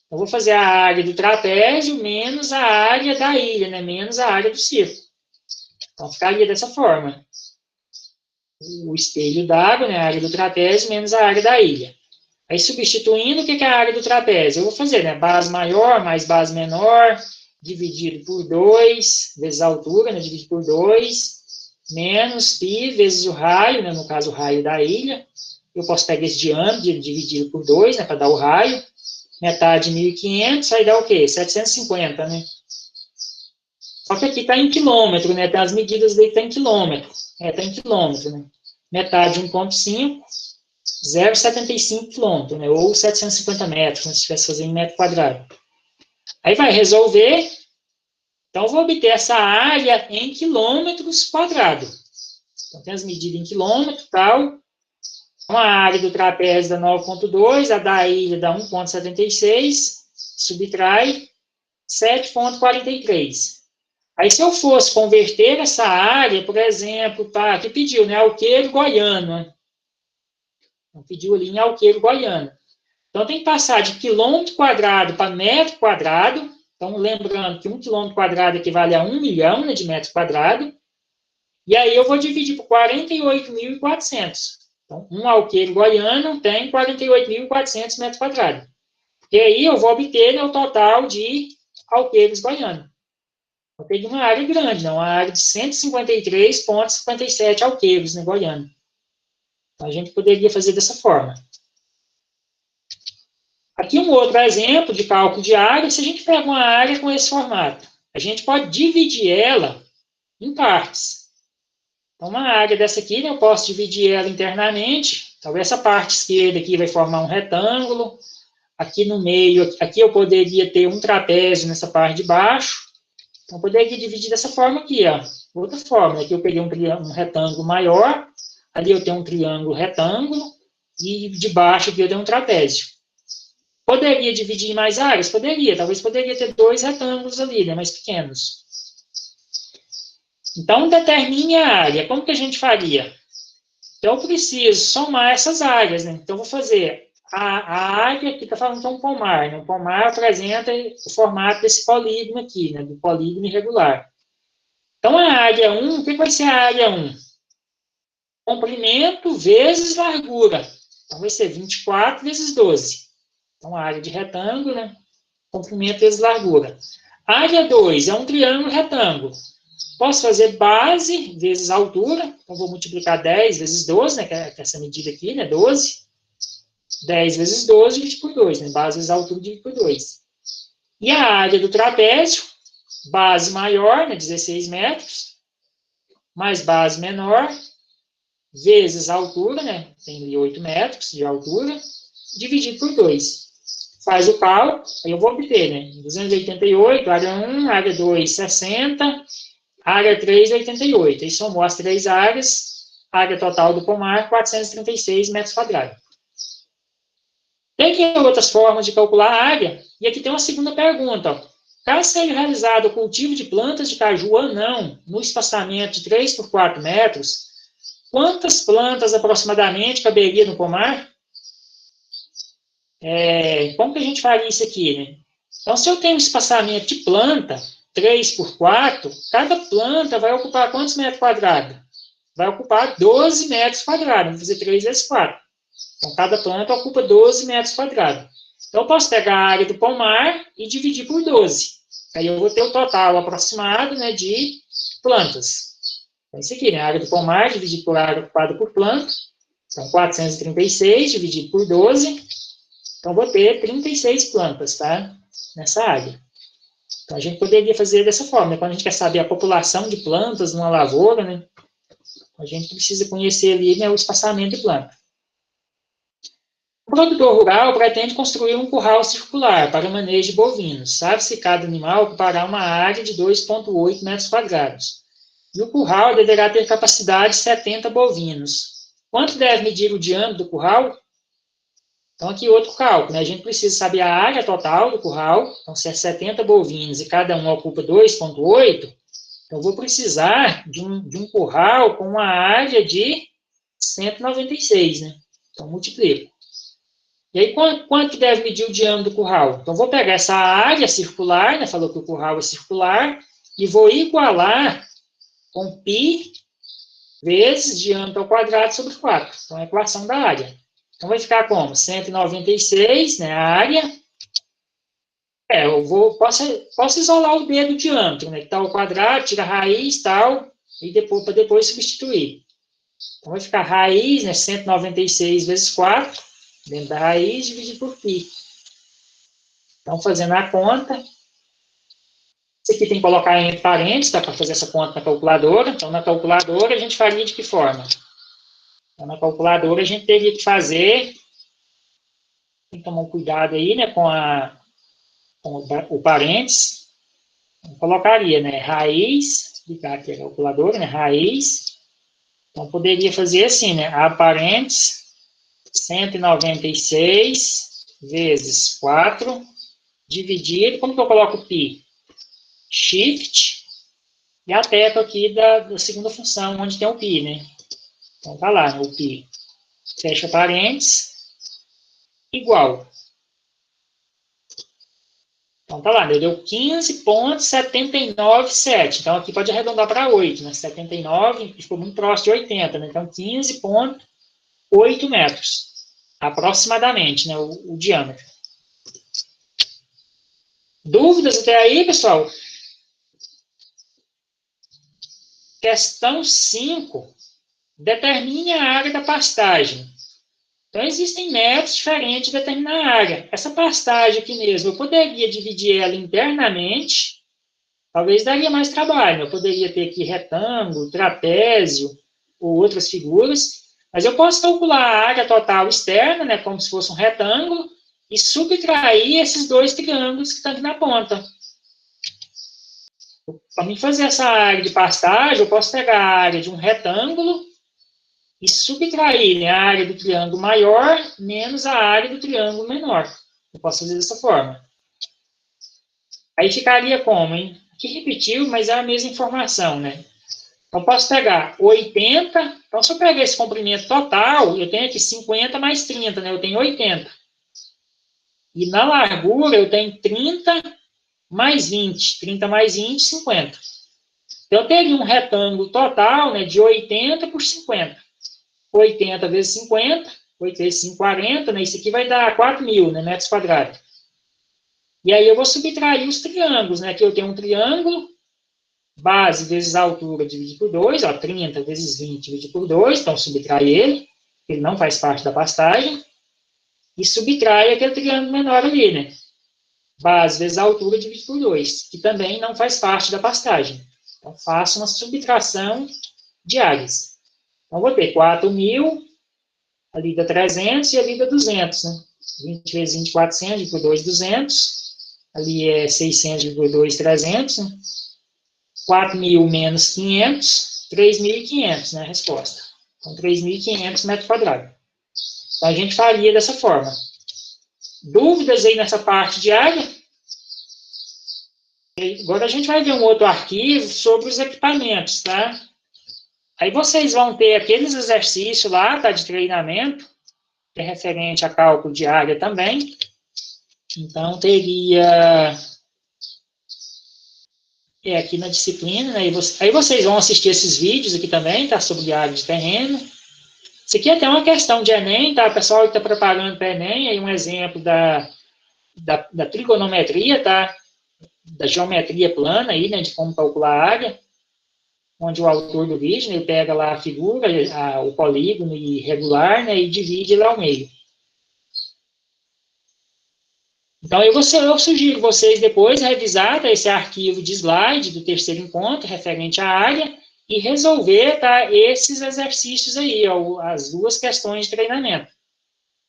Eu vou fazer a área do trapézio menos a área da ilha, né? Menos a área do círculo. Então, ficaria dessa forma. O espelho d'água, né? A área do trapézio menos a área da ilha. Aí, substituindo, o que é a área do trapézio? Eu vou fazer, né? Base maior mais base menor, dividido por 2, vezes a altura, né? Dividido por 2, menos π vezes o raio, né? No caso, o raio da ilha. Eu posso pegar esse diâmetro, dividido por 2, né? Para dar o raio. Metade de 1.500, aí dá o quê? 750, né? Só que aqui está em quilômetro, né? Tem as medidas dele que está em quilômetro. Está em quilômetro, né? Metade de 1,5, 0,75 quilômetro, né? Ou 750 metros, né? Se estivesse fazendo em metro quadrado. Aí vai resolver. Então, vou obter essa área em quilômetros quadrados. Então, tem as medidas em quilômetro e tal. Então, a área do trapézio dá 9,2, a da ilha dá 1,76, subtrai 7,43. Aí, se eu fosse converter essa área, por exemplo, para que pediu, né? Alqueiro Goiano. Então, pediu ali em alqueire goiano. Então, tem que passar de quilômetro quadrado para metro quadrado. Então, lembrando que 1 quilômetro quadrado equivale a 1 milhão, né, de metros quadrados. E aí eu vou dividir por 48.400. Então, um alqueire goiano tem 48.400 metros quadrados. E aí eu vou obter, né, o total de alqueires goianos. Eu peguei uma área grande, né, uma área de 153,57 alqueires, né, goiano. Então, a gente poderia fazer dessa forma. Aqui um outro exemplo de cálculo de área. Se a gente pega uma área com esse formato, a gente pode dividir ela em partes. Então, uma área dessa aqui, né, eu posso dividir ela internamente. Então, essa parte esquerda aqui vai formar um retângulo. Aqui no meio, aqui eu poderia ter um trapézio nessa parte de baixo. Então, eu poderia dividir dessa forma aqui, ó. Outra forma, aqui eu peguei um retângulo maior. Ali eu tenho um triângulo retângulo. E de baixo aqui eu tenho um trapézio. Poderia dividir em mais áreas? Poderia. Talvez poderia ter 2 retângulos ali, né, mais pequenos. Então, determine a área. Como que a gente faria? Então, eu preciso somar essas áreas, né? Então, eu vou fazer a área que está falando que é um pomar, né? O pomar apresenta o formato desse polígono aqui, né? Do polígono irregular. Então, a área 1, o que vai ser a área 1? Comprimento vezes largura. Então, vai ser 24 vezes 12. Então, a área de retângulo, né? Comprimento vezes largura. Área 2 é um triângulo retângulo. Posso fazer base vezes altura. Então, vou multiplicar 10 vezes 12, né? Que é essa medida aqui, né? 12. 10 vezes 12 dividido por 2, né? Base vezes altura dividido por 2. E a área do trapézio, base maior, né? 16 metros, mais base menor, vezes a altura, né? Tem ali 8 metros de altura, dividido por 2. Faz o cálculo, aí eu vou obter, né? 288, área 1, área 2, 60, área 3, 88. Aí somou as 3 áreas, área total do pomar, 436 metros quadrados. Tem aqui outras formas de calcular a área, e aqui tem uma segunda pergunta. Ó. Caso seja realizado o cultivo de plantas de caju ou não, no espaçamento de 3 por 4 metros, quantas plantas aproximadamente caberia no pomar? Como que a gente faria isso aqui, né? Então, se eu tenho um espaçamento de planta, 3 por 4, cada planta vai ocupar quantos metros quadrados? Vai ocupar 12 metros quadrados. Vou fazer 3 vezes 4. Então, cada planta ocupa 12 metros quadrados. Então, eu posso pegar a área do pomar e dividir por 12. Aí eu vou ter o total aproximado, né, de plantas. Então, isso aqui, né, a área do pomar dividido por área ocupada por planta. Então, 436 dividido por 12. Então, vou ter 36 plantas, tá? Nessa área. Então, a gente poderia fazer dessa forma, né? Quando a gente quer saber a população de plantas numa lavoura, né? A gente precisa conhecer ali, né, o espaçamento de planta. O produtor rural pretende construir um curral circular para o manejo de bovinos. Sabe-se que cada animal ocupará uma área de 2,8 metros quadrados. E o curral deverá ter capacidade de 70 bovinos. Quanto deve medir o diâmetro do curral? Então, aqui outro cálculo, né? A gente precisa saber a área total do curral. Então, se é 70 bovinos e cada um ocupa 2,8, então, eu vou precisar de um curral com uma área de 196, né? Então, multiplico. E aí, quanto deve medir o diâmetro do curral? Então, vou pegar essa área circular, né? Falou que o curral é circular, e vou igualar com π vezes diâmetro ao quadrado sobre 4. Então, é a equação da área. Então, vai ficar como? 196, né? A área. Posso isolar o d do diâmetro, né? Que está ao quadrado, tira a raiz, tal, e para depois substituir. Então, vai ficar raiz, né? 196 vezes 4, dentro da raiz, dividido por π. Então, fazendo a conta, isso aqui tem que colocar entre parênteses, tá? Para fazer essa conta na calculadora. Então, na calculadora, a gente faria de que forma? Então, na calculadora, a gente teria que fazer, tem que tomar um cuidado aí, né? Com o parênteses. Eu colocaria, né? Raiz, explicar aqui a calculadora, né? Raiz. Então, poderia fazer assim, né? A parênteses, 196 vezes 4, dividido, como que eu coloco π? Shift, e a tecla aqui da segunda função, onde tem o π, né? Então, tá lá, o π. fecha parênteses, igual. Então, tá lá, deu 15,797. Então, aqui pode arredondar para 8, né? 79 ficou muito próximo de 80, né? Então, 15,8 metros, aproximadamente, né? O diâmetro. Dúvidas até aí, pessoal? Questão 5. Determine a área da pastagem. Então, existem métodos diferentes de determinar a área. Essa pastagem aqui mesmo, eu poderia dividir ela internamente, talvez daria mais trabalho. Eu poderia ter aqui retângulo, trapézio ou outras figuras, mas eu posso calcular a área total externa, né, como se fosse um retângulo, e subtrair esses dois triângulos que estão aqui na ponta. Para mim fazer essa área de pastagem, eu posso pegar a área de um retângulo e subtrair, né, a área do triângulo maior menos a área do triângulo menor. Eu posso fazer dessa forma. Aí ficaria como, hein? Aqui repetiu, mas é a mesma informação, né? Então, posso pegar 80. Então, se eu pegar esse comprimento total, eu tenho aqui 50 mais 30, né? Eu tenho 80. E na largura, eu tenho 30 mais 20. 30 mais 20, 50. Então, eu teria um retângulo total, né, de 80 por 50. 80 vezes 50, 8 vezes 5, 40, né? Isso aqui vai dar 4.000, né, metros quadrados. E aí eu vou subtrair os triângulos, né? Aqui eu tenho um triângulo, base vezes altura dividido por 2, ó, 30 vezes 20 dividido por 2, então subtrai ele não faz parte da pastagem, e subtrai aquele triângulo menor ali, né? Base vezes altura dividido por 2, que também não faz parte da pastagem. Então, faço uma subtração de áreas. Então, vou ter 4.000, ali dá 300 e ali dá 200, né? 20 vezes 20, 400, por 2, 200. Ali é 600 por 2, 300, né? 4.000 menos 500, 3.500, né, a resposta. Então, 3.500 metros quadrados. Então, a gente faria dessa forma. Dúvidas aí nessa parte de área? Agora a gente vai ver um outro arquivo sobre os equipamentos, tá? Aí vocês vão ter aqueles exercícios lá, tá, de treinamento, que é referente a cálculo de área também. Então, teria aqui na disciplina, né? Aí vocês vão assistir esses vídeos aqui também, tá? Sobre área de terreno. Isso aqui é até uma questão de Enem, tá? O pessoal está preparando para Enem, aí um exemplo da trigonometria, tá? Da geometria plana aí, né? De como calcular a área, onde o autor do vídeo, né, ele pega lá a figura, o polígono irregular, né? E divide ele ao meio. Então, eu sugiro vocês depois revisar, tá, esse arquivo de slide do terceiro encontro, referente à área, e resolver, tá, esses exercícios aí, ó, as duas questões de treinamento.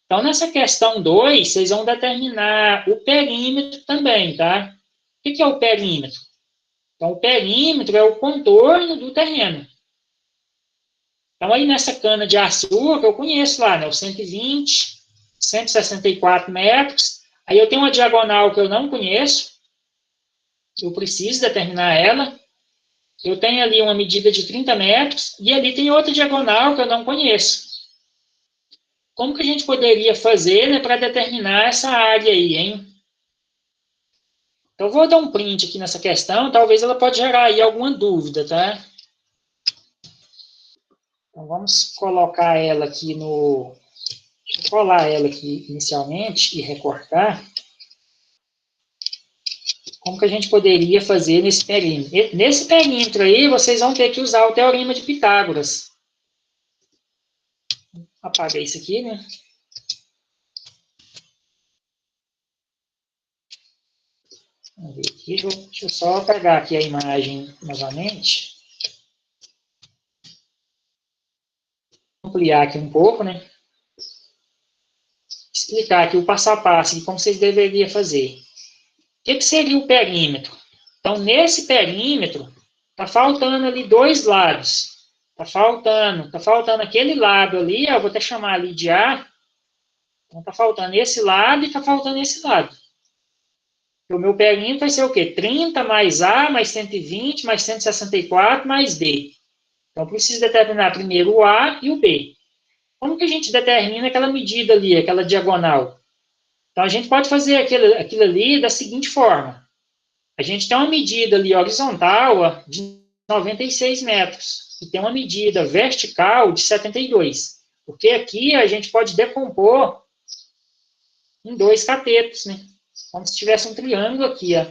Então, nessa questão 2, vocês vão determinar o perímetro também, tá? O que é o perímetro? Então, o perímetro é o contorno do terreno. Então, aí nessa cana de açúcar, eu conheço lá, né, o 120, 164 metros. Aí eu tenho uma diagonal que eu não conheço, eu preciso determinar ela. Eu tenho ali uma medida de 30 metros, e ali tem outra diagonal que eu não conheço. Como que a gente poderia fazer, né, para determinar essa área aí, hein? Então, eu vou dar um print aqui nessa questão, talvez ela pode gerar aí alguma dúvida, tá? Então, vamos colocar ela aqui no... Deixa eu colar ela aqui inicialmente e recortar. Como que a gente poderia fazer nesse perímetro? Nesse perímetro aí, vocês vão ter que usar o teorema de Pitágoras. Apagar isso aqui, né? Vamos ver aqui. Deixa eu só pegar aqui a imagem novamente. Ampliar aqui um pouco, né? Explicar aqui o passo a passo de como vocês deveriam fazer. O que seria o perímetro? Então, nesse perímetro, está faltando ali dois lados. Está faltando aquele lado ali, eu vou até chamar ali de A. Então, está faltando esse lado e está faltando esse lado. O meu perímetro vai ser o quê? 30 mais A, mais 120, mais 164, mais B. Então, eu preciso determinar primeiro o A e o B. Como que a gente determina aquela medida ali, aquela diagonal? Então, a gente pode fazer aquilo ali da seguinte forma. A gente tem uma medida ali horizontal ó, de 96 metros e tem uma medida vertical de 72. Porque aqui a gente pode decompor em dois catetos, né? Como se tivesse um triângulo aqui, ó.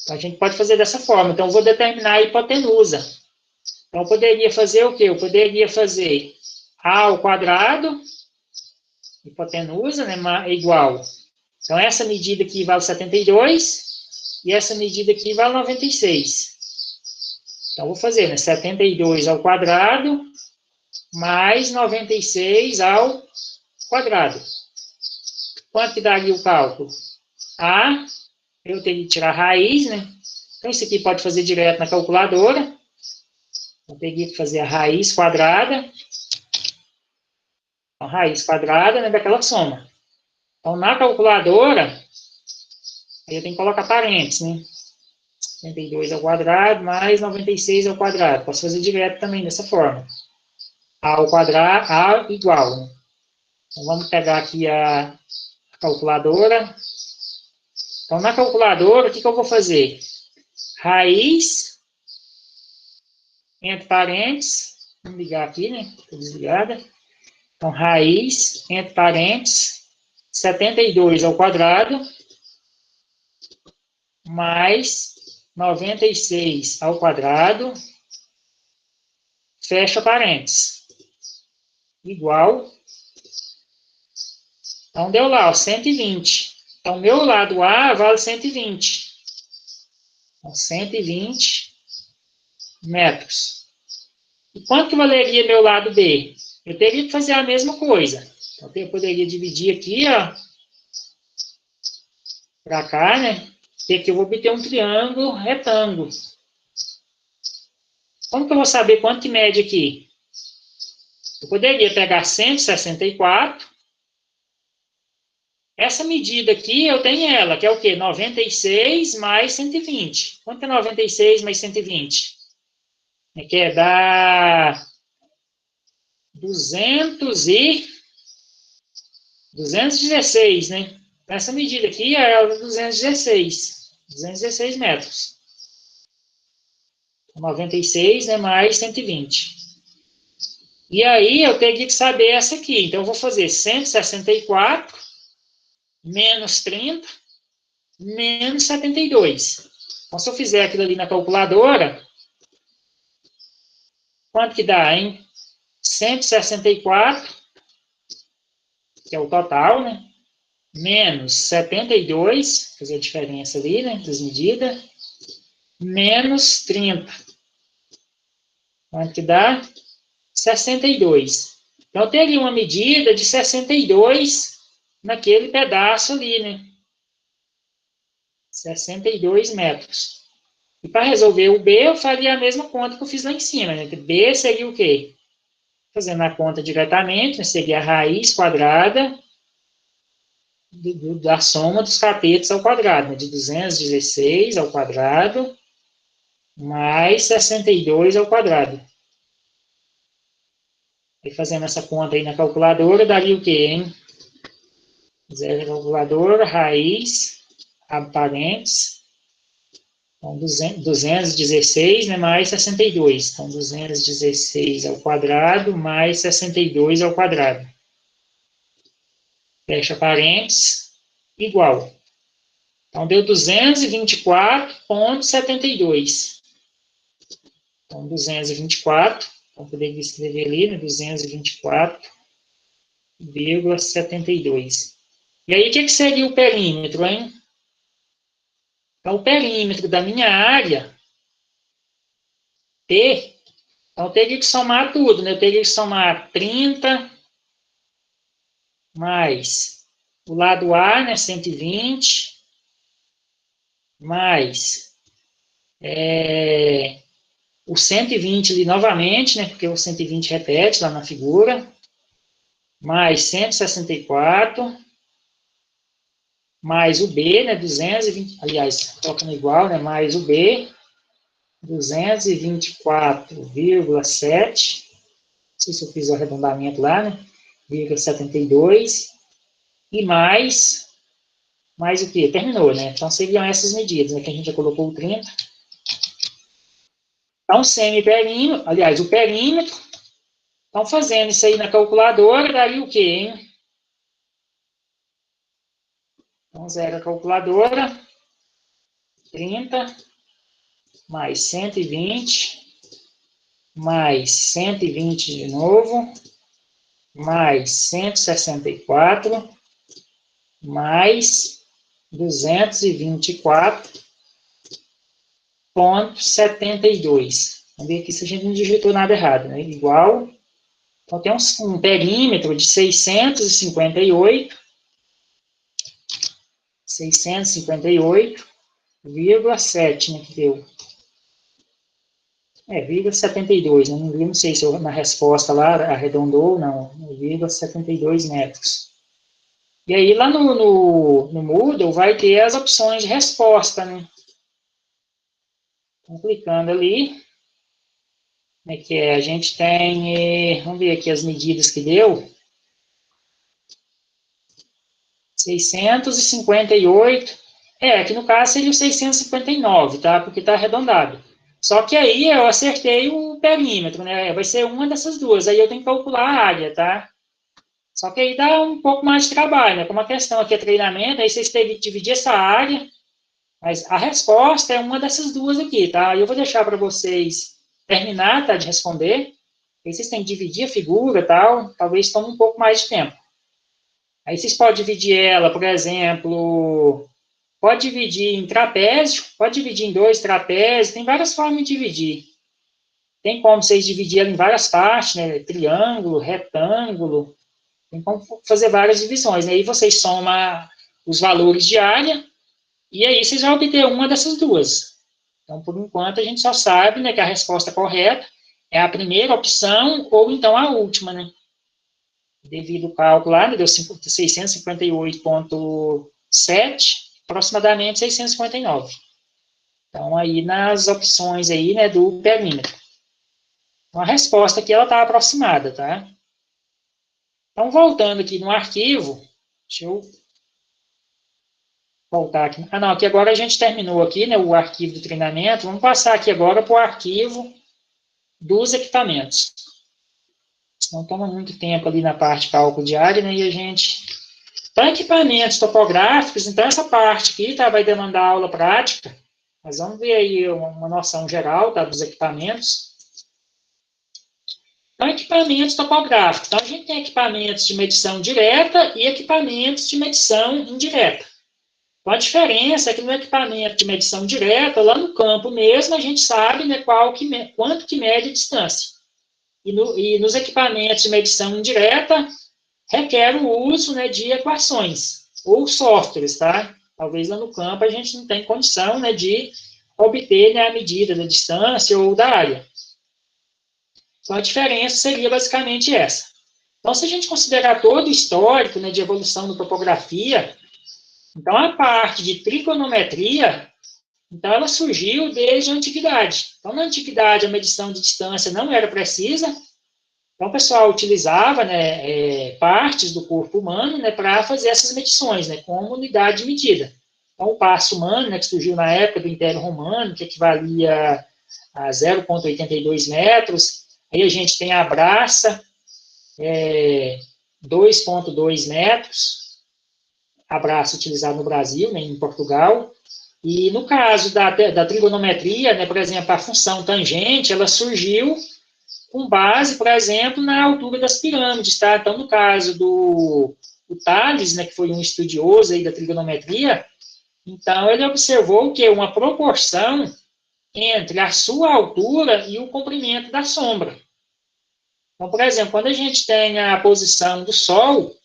Então, a gente pode fazer dessa forma. Então, eu vou determinar a hipotenusa. Então, eu poderia fazer o quê? Eu poderia fazer A ao quadrado, hipotenusa, né, é igual. Então, essa medida aqui vale 72 e essa medida aqui vale 96. Então, vou fazer, né, 72 ao quadrado mais 96 ao quadrado. Quanto que daria o cálculo? A, eu teria que tirar a raiz, né? Então, isso aqui pode fazer direto na calculadora. Eu teria que fazer a raiz quadrada. A raiz quadrada, né, daquela soma. Então, na calculadora, aí eu tenho que colocar parênteses, né? 72 ao quadrado mais 96 ao quadrado. Posso fazer direto também dessa forma. A ao quadrado, A igual, né? Então, vamos pegar aqui a calculadora. Então, na calculadora, o que eu vou fazer? Raiz, entre parênteses, vamos ligar aqui, né? Estou desligada. Então, raiz, entre parênteses, 72 ao quadrado, mais 96 ao quadrado, fecha parênteses, igual. Então, deu lá, ó, 120. Então, meu lado A vale 120. Então, 120 metros. E quanto que valeria meu lado B? Eu teria que fazer a mesma coisa. Então, eu poderia dividir aqui, ó, para cá, né? E aqui eu vou obter um triângulo retângulo. Como que eu vou saber quanto que mede aqui? Eu poderia pegar 164. Essa medida aqui, eu tenho ela, que é o quê? 96 mais 120. Quanto é 96 mais 120? É que é dar 216, né? Essa medida aqui é a 216 metros. 96, né, mais 120. E aí, eu teria que saber essa aqui. Então, eu vou fazer 164 menos 30 menos 72. Então, se eu fizer aquilo ali na calculadora, quanto que dá, hein? 164, que é o total, né? Menos 72, fazer a diferença ali, né, das medidas, menos 30. Quanto que dá? 62. Então, eu teria uma medida de 62 naquele pedaço ali, né? 62 metros. E para resolver o B, eu faria a mesma conta que eu fiz lá em cima, né? B seria o quê? Fazendo a conta diretamente, né? Seria a raiz quadrada da soma dos catetos ao quadrado, né? De 216 ao quadrado mais 62 ao quadrado. E fazendo essa conta aí na calculadora, daria o quê, hein? Zero calculadora, raiz, abre parênteses. Então, 216, né, mais 62. Então, 216 ao quadrado mais 62 ao quadrado. Fecha parênteses, igual. Então, deu 224,72. Então, 224, então, poderia escrever ali, né, 224,72. E aí, o que seria o perímetro, hein? Então, o perímetro da minha área, P, então eu teria que somar tudo, né? Eu teria que somar 30 mais o lado A, né? 120, mais o 120 ali novamente, né? Porque o 120 repete lá na figura, mais 164, mais o B, né? 220, aliás, colocando igual, né? Mais o B, 224,7 sei se eu fiz o arredondamento lá, né? 0,72 e mais o quê? Terminou, né? Então, seriam essas medidas, né? Que a gente já colocou o 30. Então, semi-perímetro, aliás, o perímetro. Então, fazendo isso aí na calculadora, daria o quê, hein? Então, zero a calculadora. 30 mais 120 mais 120 de novo, mais 164 mais 224,72. Vamos ver aqui se a gente não digitou nada errado, né? Igual. Então, tem um perímetro de 658,7, né, que deu. 0,72, né? Não sei se eu, na resposta lá arredondou ou não. 0,72 metros. E aí, lá no Moodle, vai ter as opções de resposta, né? Então, clicando ali, né, que a gente tem, vamos ver aqui as medidas que deu. 658, aqui no caso seria o 659, tá? Porque está arredondado. Só que aí eu acertei o perímetro, né? Vai ser uma dessas duas. Aí eu tenho que calcular a área, tá? Só que aí dá um pouco mais de trabalho, né? Como a questão aqui é treinamento, aí vocês têm que dividir essa área, mas a resposta é uma dessas duas aqui, tá? Eu vou deixar para vocês terminar, tá? De responder. Aí vocês têm que dividir a figura, tal. Talvez tome um pouco mais de tempo. Aí vocês podem dividir ela, por exemplo, pode dividir em trapézio, pode dividir em 2 trapézios, tem várias formas de dividir. Tem como vocês dividir ela em várias partes, né? Triângulo, retângulo, tem como fazer várias divisões. Aí vocês somam os valores de área e aí vocês vão obter uma dessas duas. Então, por enquanto, a gente só sabe, né, que a resposta correta é a primeira opção ou então a última, né? Devido ao cálculo lá, deu 658,7, aproximadamente 659. Então, aí nas opções aí, né, do perímetro. Então, a resposta aqui, ela está aproximada, tá? Então, voltando aqui no arquivo, deixa eu voltar aqui. Ah, não, aqui agora a gente terminou aqui, né, o arquivo do treinamento. Vamos passar aqui agora para o arquivo dos equipamentos. Não toma muito tempo ali na parte de cálculo de área, né, e a gente... Para equipamentos topográficos, então essa parte aqui, tá, vai demandar aula prática. Mas vamos ver aí uma noção geral, tá, dos equipamentos. Então, equipamentos topográficos. Então, a gente tem equipamentos de medição direta e equipamentos de medição indireta. Então, a diferença é que no equipamento de medição direta, lá no campo mesmo, a gente sabe, né, quanto que mede a distância. E nos equipamentos de medição indireta, requer o uso, né, de equações ou softwares, tá? Talvez lá no campo a gente não tenha condição, né, de obter, né, a medida da distância ou da área. Então, a diferença seria basicamente essa. Então, se a gente considerar todo o histórico, né, de evolução da topografia, então a parte de trigonometria, então ela surgiu desde a antiguidade. Então, na antiguidade, a medição de distância não era precisa, então o pessoal utilizava, né, partes do corpo humano, né, para fazer essas medições, né, como unidade de medida. Então, o passo humano, né, que surgiu na época do Império Romano, que equivalia a 0,82 metros. Aí a gente tem a braça, 2,2 metros, a braça utilizada no Brasil, né, em Portugal. E no caso da trigonometria, né, por exemplo, a função tangente, ela surgiu com base, por exemplo, na altura das pirâmides, tá? Então, no caso do Tales, né, que foi um estudioso aí da trigonometria, então ele observou que uma proporção entre a sua altura e o comprimento da sombra. Então, por exemplo, quando a gente tem a posição do Sol,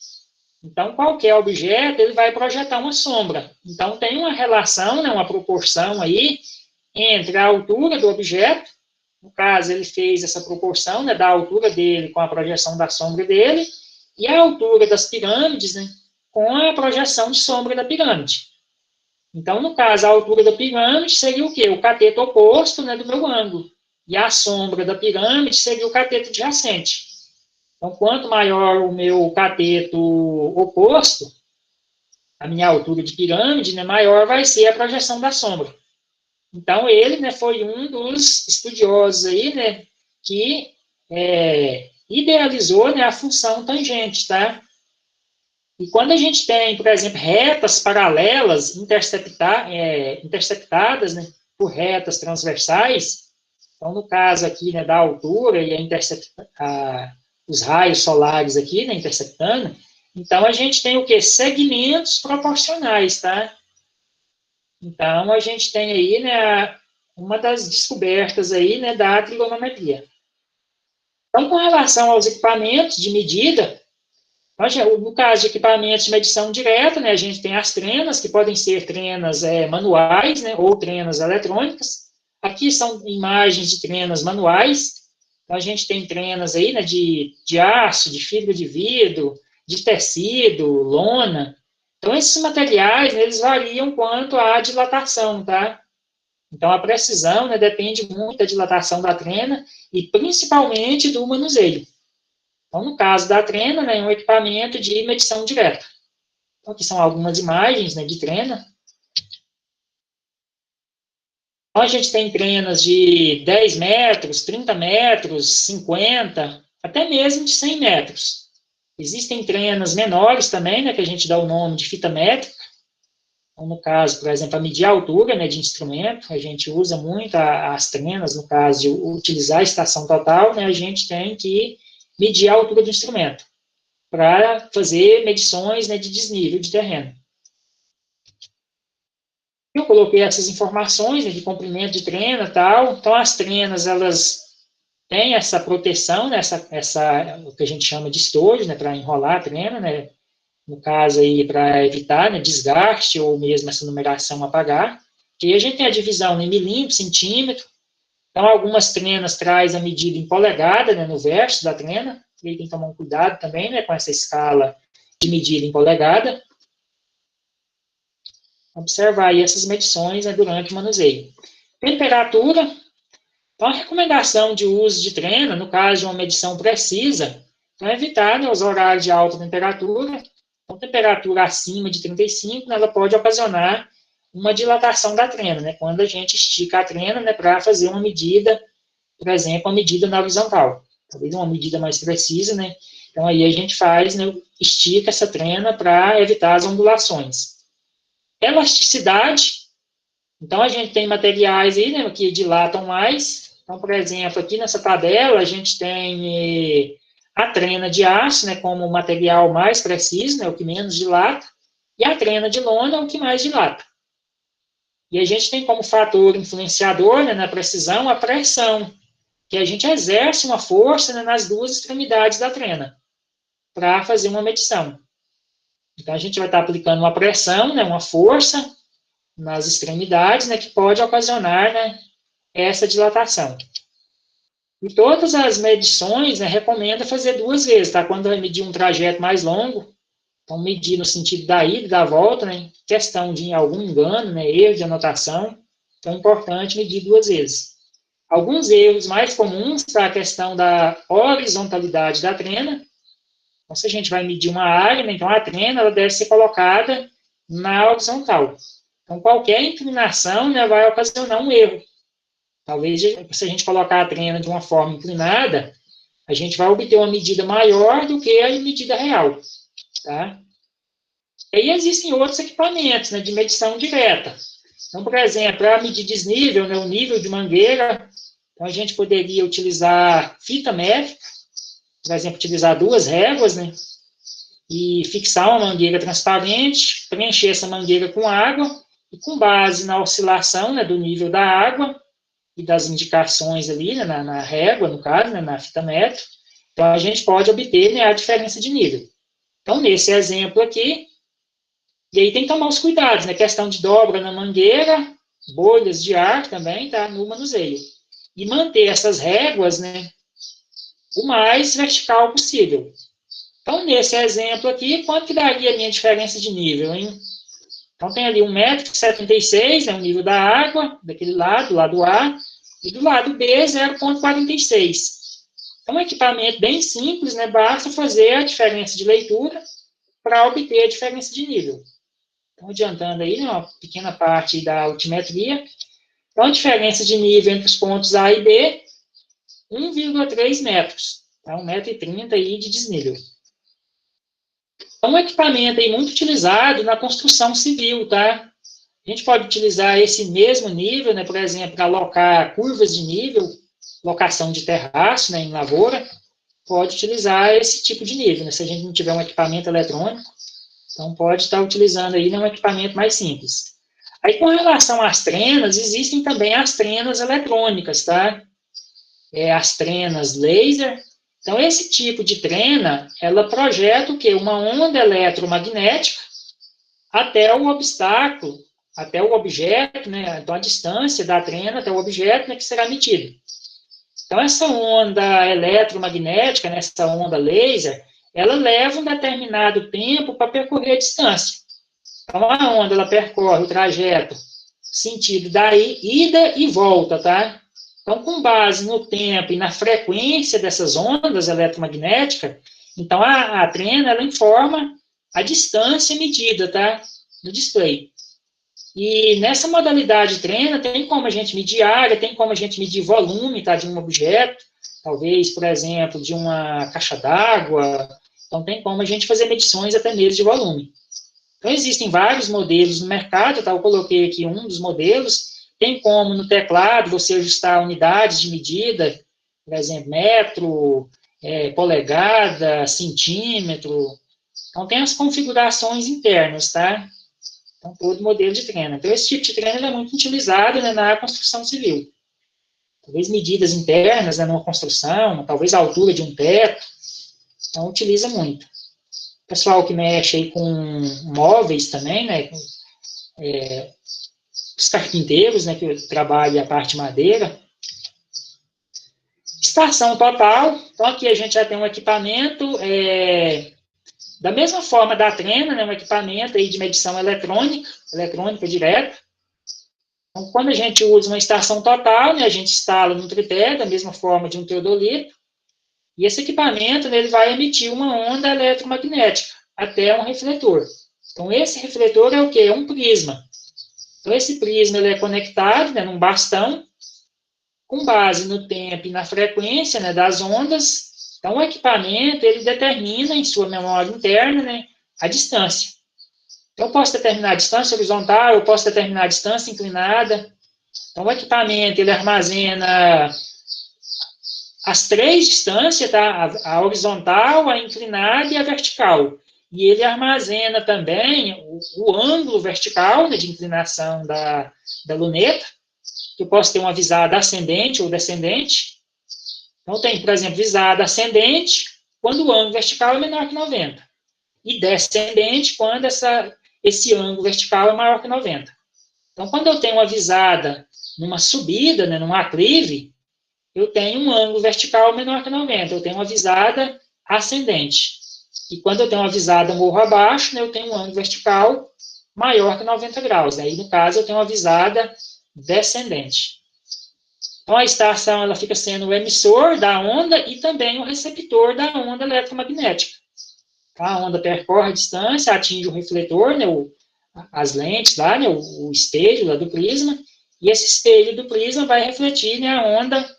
então qualquer objeto ele vai projetar uma sombra. Então tem uma relação, né, uma proporção aí entre a altura do objeto, no caso ele fez essa proporção, né, da altura dele com a projeção da sombra dele, e a altura das pirâmides, né, com a projeção de sombra da pirâmide. Então, no caso, a altura da pirâmide seria o quê? O cateto oposto, né, do meu ângulo. E a sombra da pirâmide seria o cateto adjacente. Então, quanto maior o meu cateto oposto, a minha altura de pirâmide, né, maior vai ser a projeção da sombra. Então, ele, né, foi um dos estudiosos aí, né, que idealizou, né, a função tangente, tá? E quando a gente tem, por exemplo, retas paralelas interceptadas, né, por retas transversais, então, no caso aqui, né, da altura e os raios solares aqui, né, interceptando, então a gente tem o quê? Segmentos proporcionais, tá? Então, a gente tem aí, né, uma das descobertas aí, né, da trigonometria. Então, com relação aos equipamentos de medida, no caso de equipamentos de medição direta, né, a gente tem as trenas, que podem ser trenas manuais, né, ou trenas eletrônicas. Aqui são imagens de trenas manuais. Então, a gente tem trenas aí, né, de aço, de fibra de vidro, de tecido, lona. Então, esses materiais, né, eles variam quanto à dilatação, tá? Então, a precisão, né, depende muito da dilatação da trena e principalmente do manuseio. Então, no caso da trena, né, é um equipamento de medição direta. Então, aqui são algumas imagens, né, de trena. Então, a gente tem trenas de 10 metros, 30 metros, 50, até mesmo de 100 metros. Existem trenas menores também, né, que a gente dá o nome de fita métrica. Então, no caso, por exemplo, a medir a altura, né, de instrumento, a gente usa muito as trenas, no caso de utilizar a estação total, né, a gente tem que medir a altura do instrumento para fazer medições, né, de desnível de terreno. Eu coloquei essas informações, né, de comprimento de trena e tal. Então, as trenas, elas têm essa proteção, né, o que a gente chama de estojo, né, para enrolar a trena, né, no caso aí, para evitar, né, desgaste ou mesmo essa numeração apagar. E a gente tem a divisão em milímetro, centímetro. Então, algumas trenas traz a medida em polegada, né, no verso da trena. E aí tem que tomar um cuidado também, né, com essa escala de medida em polegada. Observar aí essas medições, né, durante o manuseio. Temperatura. Então, a recomendação de uso de trena, no caso de uma medição precisa, é evitar, né, os horários de alta temperatura. Então, temperatura acima de 35, né, ela pode ocasionar uma dilatação da trena, né, quando a gente estica a trena, né, para fazer uma medida, por exemplo, uma medida na horizontal. Talvez uma medida mais precisa, né? Então, aí a gente faz, né, estica essa trena para evitar as ondulações. Elasticidade. Então, a gente tem materiais aí, né, que dilatam mais. Então, por exemplo, aqui nessa tabela, a gente tem a trena de aço, né, como o material mais preciso, né, o que menos dilata, e a trena de lona, o que mais dilata. E a gente tem como fator influenciador, né, na precisão, a pressão, que a gente exerce uma força, né, nas duas extremidades da trena, para fazer uma medição. Então, a gente vai estar aplicando uma pressão, né, uma força, nas extremidades, né, que pode ocasionar, né, essa dilatação. E todas as medições, né, recomenda fazer 2 vezes, tá? Quando vai medir um trajeto mais longo, então medir no sentido da ida e da volta, né, questão de algum engano, né, erro de anotação, então é importante medir 2 vezes. Alguns erros mais comuns, tá? A questão da horizontalidade da trena. Então, se a gente vai medir uma área, né, então a trena ela deve ser colocada na horizontal. Então, qualquer inclinação, né, vai ocasionar um erro. Talvez, se a gente colocar a trena de uma forma inclinada, a gente vai obter uma medida maior do que a medida real. Tá? E aí existem outros equipamentos, né, de medição direta. Então, por exemplo, para medir desnível, né, o nível de mangueira, então a gente poderia utilizar fita métrica, por exemplo, utilizar 2 réguas, né, e fixar uma mangueira transparente, preencher essa mangueira com água, e com base na oscilação, né, do nível da água e das indicações ali, né, na régua, no caso, né, na fita métrica, então a gente pode obter, né, a diferença de nível. Então, nesse exemplo aqui, e aí tem que tomar os cuidados, né, questão de dobra na mangueira, bolhas de ar também, tá, no manuseio. E manter essas réguas, né, o mais vertical possível. Então, nesse exemplo aqui, quanto que daria a minha diferença de nível, hein? Então, tem ali 1,76 m, né, o nível da água, daquele lado, do lado A, e do lado B, 0,46. É um equipamento bem simples, né? Basta fazer a diferença de leitura para obter a diferença de nível. Então, adiantando aí, né, uma pequena parte da altimetria. Então, a diferença de nível entre os pontos A e B, 1,3 metros. Tá? 1,30 m aí de desnível. É um equipamento aí muito utilizado na construção civil, tá? A gente pode utilizar esse mesmo nível, né, por exemplo, para alocar curvas de nível, locação de terraço, né, em lavoura, pode utilizar esse tipo de nível, né, se a gente não tiver um equipamento eletrônico, então pode estar utilizando aí, né, um equipamento mais simples. Aí, com relação às trenas, existem também as trenas eletrônicas, tá? As trenas laser. Então, esse tipo de trena, ela projeta o quê? Uma onda eletromagnética até o obstáculo, até o objeto, né? Então, a distância da trena até o objeto, né, que será medido. Então, essa onda eletromagnética, né, essa onda laser, ela leva um determinado tempo para percorrer a distância. Então, a onda, ela percorre o trajeto sentido da ida e volta, tá? Então, com base no tempo e na frequência dessas ondas eletromagnéticas, então a trena, ela informa a distância medida, tá? No display. E nessa modalidade trena, tem como a gente medir área, tem como a gente medir volume, tá? De um objeto, talvez, por exemplo, de uma caixa d'água. Então, tem como a gente fazer medições até mesmo de volume. Então, existem vários modelos no mercado, tá? Eu coloquei aqui um dos modelos. Tem como no teclado você ajustar unidades de medida, por exemplo, metro, polegada, centímetro. Então, tem as configurações internas, tá? Então, todo modelo de treino. Então, esse tipo de treino é muito utilizado, né, na construção civil. Talvez medidas internas, né, numa construção, talvez a altura de um teto. Então, utiliza muito. Pessoal que mexe aí com móveis também, né, os carpinteiros, né, que trabalham a parte madeira. Estação total. Então, aqui a gente já tem um equipamento, da mesma forma da trena, né, um equipamento aí de medição eletrônica direta. Então, quando a gente usa uma estação total, né, a gente instala no tripé, da mesma forma de um teodolito, e esse equipamento, né, ele vai emitir uma onda eletromagnética até um refletor. Então, esse refletor é o quê? É um prisma. Então, esse prisma ele é conectado, né, num bastão, com base no tempo e na frequência, né, das ondas. Então, o equipamento, ele determina em sua memória interna, né, a distância. Então, eu posso determinar a distância horizontal, eu posso determinar a distância inclinada. Então, o equipamento, ele armazena as três distâncias, tá? A horizontal, a inclinada e a vertical. E ele armazena também o ângulo vertical, né, de inclinação da luneta. Eu posso ter uma visada ascendente ou descendente. Então, tem, por exemplo, visada ascendente, quando o ângulo vertical é menor que 90. E descendente, quando esse ângulo vertical é maior que 90. Então, quando eu tenho uma visada numa subida, né, num aclive, eu tenho um ângulo vertical menor que 90. Eu tenho uma visada ascendente. E quando eu tenho uma visada morro abaixo, né, eu tenho um ângulo vertical maior que 90 graus. Aí, no caso, eu tenho uma visada descendente. Então, a estação ela fica sendo o emissor da onda e também o receptor da onda eletromagnética. A onda percorre a distância, atinge o refletor, né, as lentes lá, né, o espelho lá do prisma, e esse espelho do prisma vai refletir, né, a onda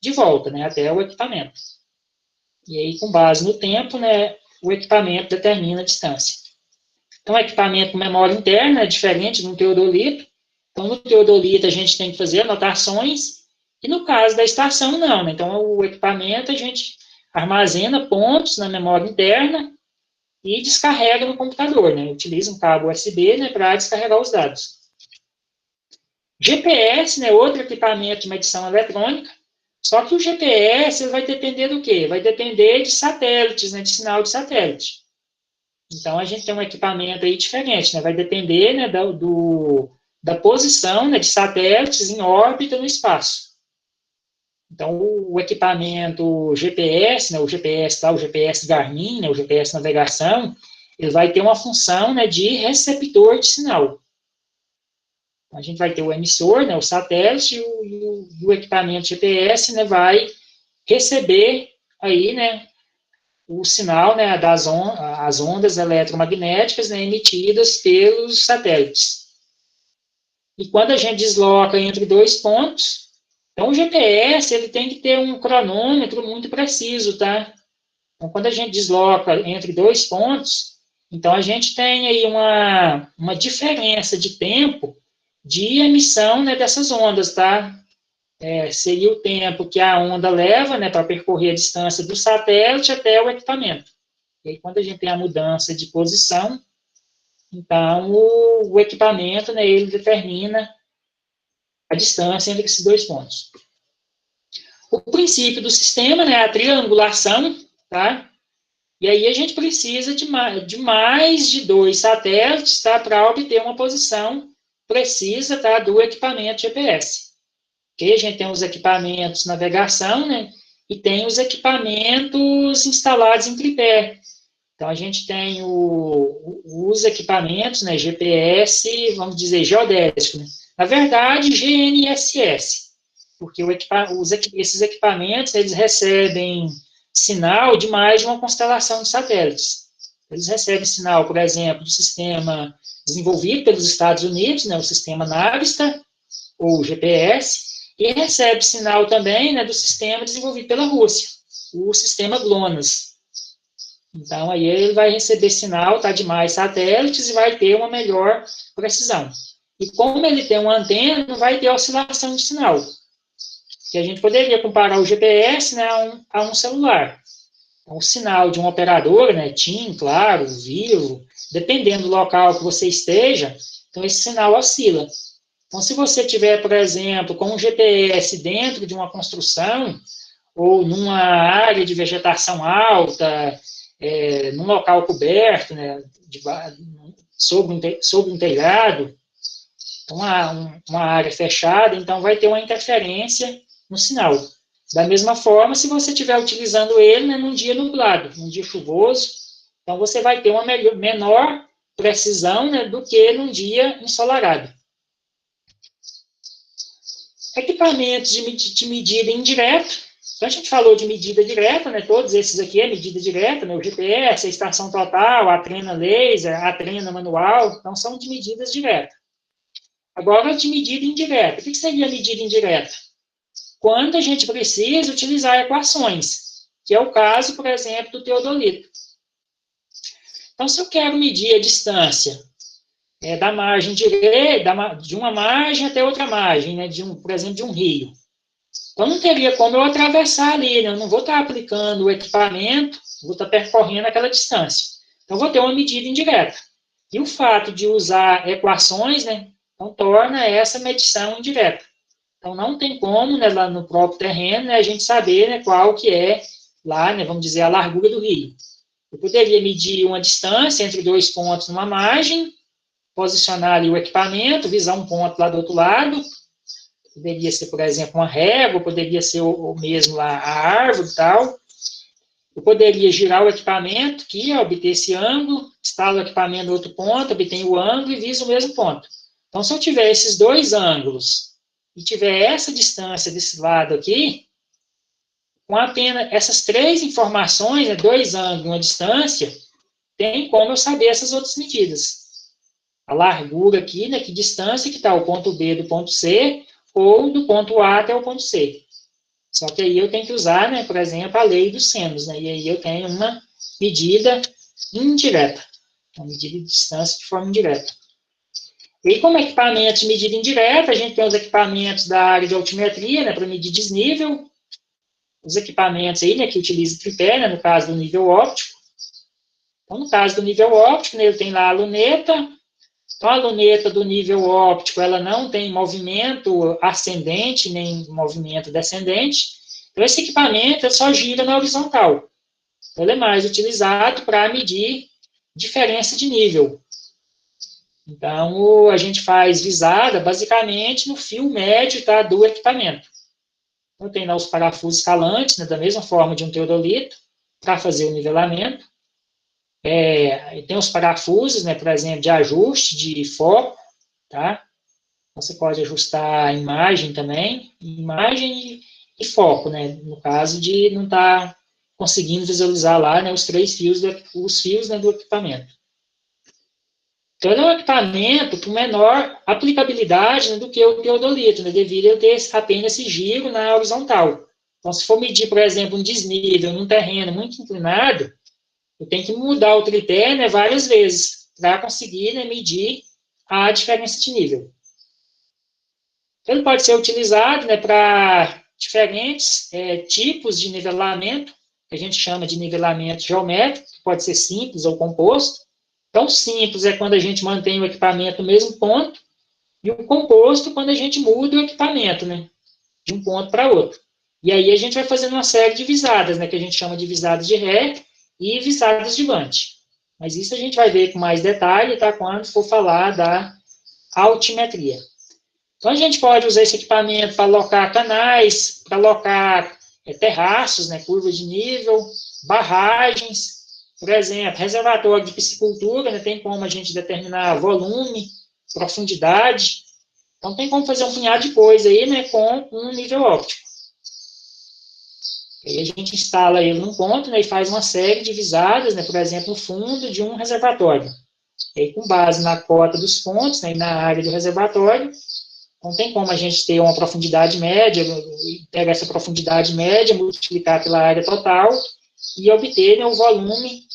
de volta, né, até o equipamento. E aí, com base no tempo, né, o equipamento determina a distância. Então, o equipamento com memória interna é diferente do teodolito. Então, no teodolito, a gente tem que fazer anotações, e no caso da estação, não, né? Então, o equipamento, a gente armazena pontos na memória interna e descarrega no computador, né? Utiliza um cabo USB, né, para descarregar os dados. GPS, né, outro equipamento de medição eletrônica, só que o GPS vai depender do quê? Vai depender de satélites, né, de sinal de satélite. Então, a gente tem um equipamento aí diferente, né? Vai depender, né, da posição, né, de satélites em órbita no espaço. Então, o equipamento GPS, né, o GPS o GPS Garmin, né, o GPS navegação, ele vai ter uma função, né, de receptor de sinal. A gente vai ter o emissor, né, o satélite, e o equipamento GPS, né, vai receber aí, né, o sinal, né, as ondas eletromagnéticas, né, emitidas pelos satélites. E quando a gente desloca entre dois pontos, então o GPS ele tem que ter um cronômetro muito preciso, tá? Então, quando a gente desloca entre dois pontos, então a gente tem aí uma diferença de tempo de emissão, né, dessas ondas, tá? Seria o tempo que a onda leva, né, para percorrer a distância do satélite até o equipamento. E aí, quando a gente tem a mudança de posição, então o equipamento, né, ele determina a distância entre esses dois pontos. O princípio do sistema, né, é a triangulação, tá? E aí a gente precisa de mais de dois satélites, tá, para obter uma posição precisa, tá, do equipamento GPS. Porque a gente tem os equipamentos de navegação, né, e tem os equipamentos instalados em tripé. Então, a gente tem os equipamentos, né, GPS, vamos dizer, geodésico, né? Na verdade, GNSS, porque esses equipamentos, eles recebem sinal de mais de uma constelação de satélites. Eles recebem sinal, por exemplo, do sistema desenvolvido pelos Estados Unidos, né, o sistema Navista, ou GPS, e recebe sinal também, né, do sistema desenvolvido pela Rússia, o sistema GLONASS. Então, aí ele vai receber sinal, tá, de mais satélites e vai ter uma melhor precisão. E como ele tem uma antena, não vai ter oscilação de sinal. Que a gente poderia comparar o GPS, né, a um celular. Então, o sinal de um operador, né, TIM, Claro, Vivo, dependendo do local que você esteja, então esse sinal oscila. Então, se você tiver, por exemplo, com um GPS dentro de uma construção, ou numa área de vegetação alta, num local coberto, né, sobre um telhado, uma área fechada, então vai ter uma interferência no sinal. Da mesma forma, se você estiver utilizando ele, né, num dia nublado, num dia chuvoso, então você vai ter uma menor precisão, né, do que num dia ensolarado. Equipamentos de medida indireta. Então, a gente falou de medida direta, né? Todos esses aqui é medida direta, né? O GPS, a estação total, a trena laser, a trena manual, então são de medidas diretas. Agora, de medida indireta. O que seria medida indireta? Quando a gente precisa utilizar equações, que é o caso, por exemplo, do teodolito. Então, se eu quero medir a distância da margem direita, de uma margem até outra margem, né? Por exemplo, de um rio. Então, não teria como eu atravessar ali, né? Eu não vou estar aplicando o equipamento, vou estar percorrendo aquela distância. Então, vou ter uma medida indireta. E o fato de usar equações, né, então, torna essa medição indireta. Então, não tem como, né, lá no próprio terreno, né, a gente saber, né, qual que é, lá, né, vamos dizer, a largura do rio. Eu poderia medir uma distância entre dois pontos numa margem, posicionar ali o equipamento, visar um ponto lá do outro lado. Poderia ser, por exemplo, uma régua, poderia ser o mesmo lá, a árvore e tal. Eu poderia girar o equipamento aqui, obter esse ângulo, instalo o equipamento no outro ponto, obtenho o ângulo e viso o mesmo ponto. Então, se eu tiver esses dois ângulos e tiver essa distância desse lado aqui, com apenas essas três informações, né, dois ângulos e uma distância, tem como eu saber essas outras medidas. A largura aqui, né, que distância que está o ponto B do ponto C, ou do ponto A até o ponto C. Só que aí eu tenho que usar, né, por exemplo, a lei dos senos, né, e aí eu tenho uma medida indireta, uma medida de distância de forma indireta. E como equipamento de medida indireta, a gente tem os equipamentos da área de altimetria, né, para medir desnível, os equipamentos aí, né, que utilizam tripé, né, no caso do nível óptico. Então, no caso do nível óptico, né, ele tem lá a luneta. Então, a luneta do nível óptico, ela não tem movimento ascendente, nem movimento descendente. Então, esse equipamento só gira na horizontal. Então, ele é mais utilizado para medir diferença de nível. Então, a gente faz visada, basicamente, no fio médio, tá, do equipamento. Então, tem lá os parafusos escalantes, né, da mesma forma de um teodolito, para fazer o nivelamento. Tem os parafusos, né, por exemplo, de ajuste de foco, tá? Você pode ajustar a imagem também, imagem e foco, né? No caso de não estar conseguindo visualizar lá, né, os fios né, do equipamento. Então, ele é um equipamento com menor aplicabilidade, né, do que o teodolito, né, devido a ter apenas esse giro na horizontal. Então, se for medir, por exemplo, um desnível num terreno muito inclinado, eu tenho que mudar o tripé, né, várias vezes para conseguir, né, medir a diferença de nível. Então, ele pode ser utilizado, né, para diferentes tipos de nivelamento, que a gente chama de nivelamento geométrico, que pode ser simples ou composto. Então, simples é quando a gente mantém o equipamento no mesmo ponto, e o composto quando a gente muda o equipamento, né, de um ponto para outro. E aí a gente vai fazendo uma série de visadas, né, que a gente chama de visadas de ré e visadas de vante. Mas isso a gente vai ver com mais detalhe, tá, quando for falar da altimetria. Então, a gente pode usar esse equipamento para alocar canais, para alocar terraços, né, curvas de nível, barragens, por exemplo, reservatório de piscicultura, né, tem como a gente determinar volume, profundidade. Então, tem como fazer um punhado de coisa aí, né, com um nível óptico. Aí a gente instala ele num ponto, né, e faz uma série de visadas, né, por exemplo, no fundo de um reservatório. E aí, com base na cota dos pontos, né, e na área do reservatório, não tem como a gente ter uma profundidade média, pegar essa profundidade média, multiplicar pela área total e obter, né, o volume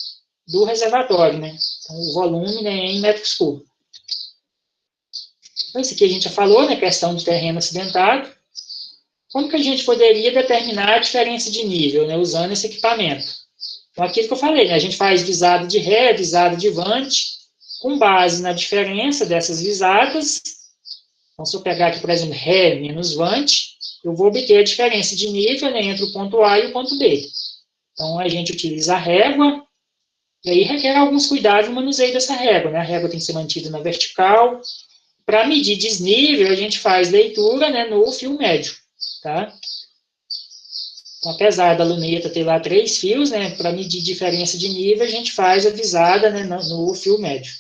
do reservatório, né? Então, o volume, né, em metros cúbicos. Então, isso aqui a gente já falou, né, questão de terreno acidentado. Como que a gente poderia determinar a diferença de nível, né, usando esse equipamento? Então, aquilo que eu falei, né, a gente faz visada de ré, visada de vante, com base na diferença dessas visadas. Então, se eu pegar aqui, por exemplo, ré menos vante, eu vou obter a diferença de nível, né, entre o ponto A e o ponto B. Então, a gente utiliza a régua, e aí requer alguns cuidados no manuseio dessa régua, né? A régua tem que ser mantida na vertical. Para medir desnível, a gente faz leitura, né, no fio médio, tá? Então, apesar da luneta ter lá 3 fios, né, para medir diferença de nível, a gente faz a visada, né, no fio médio.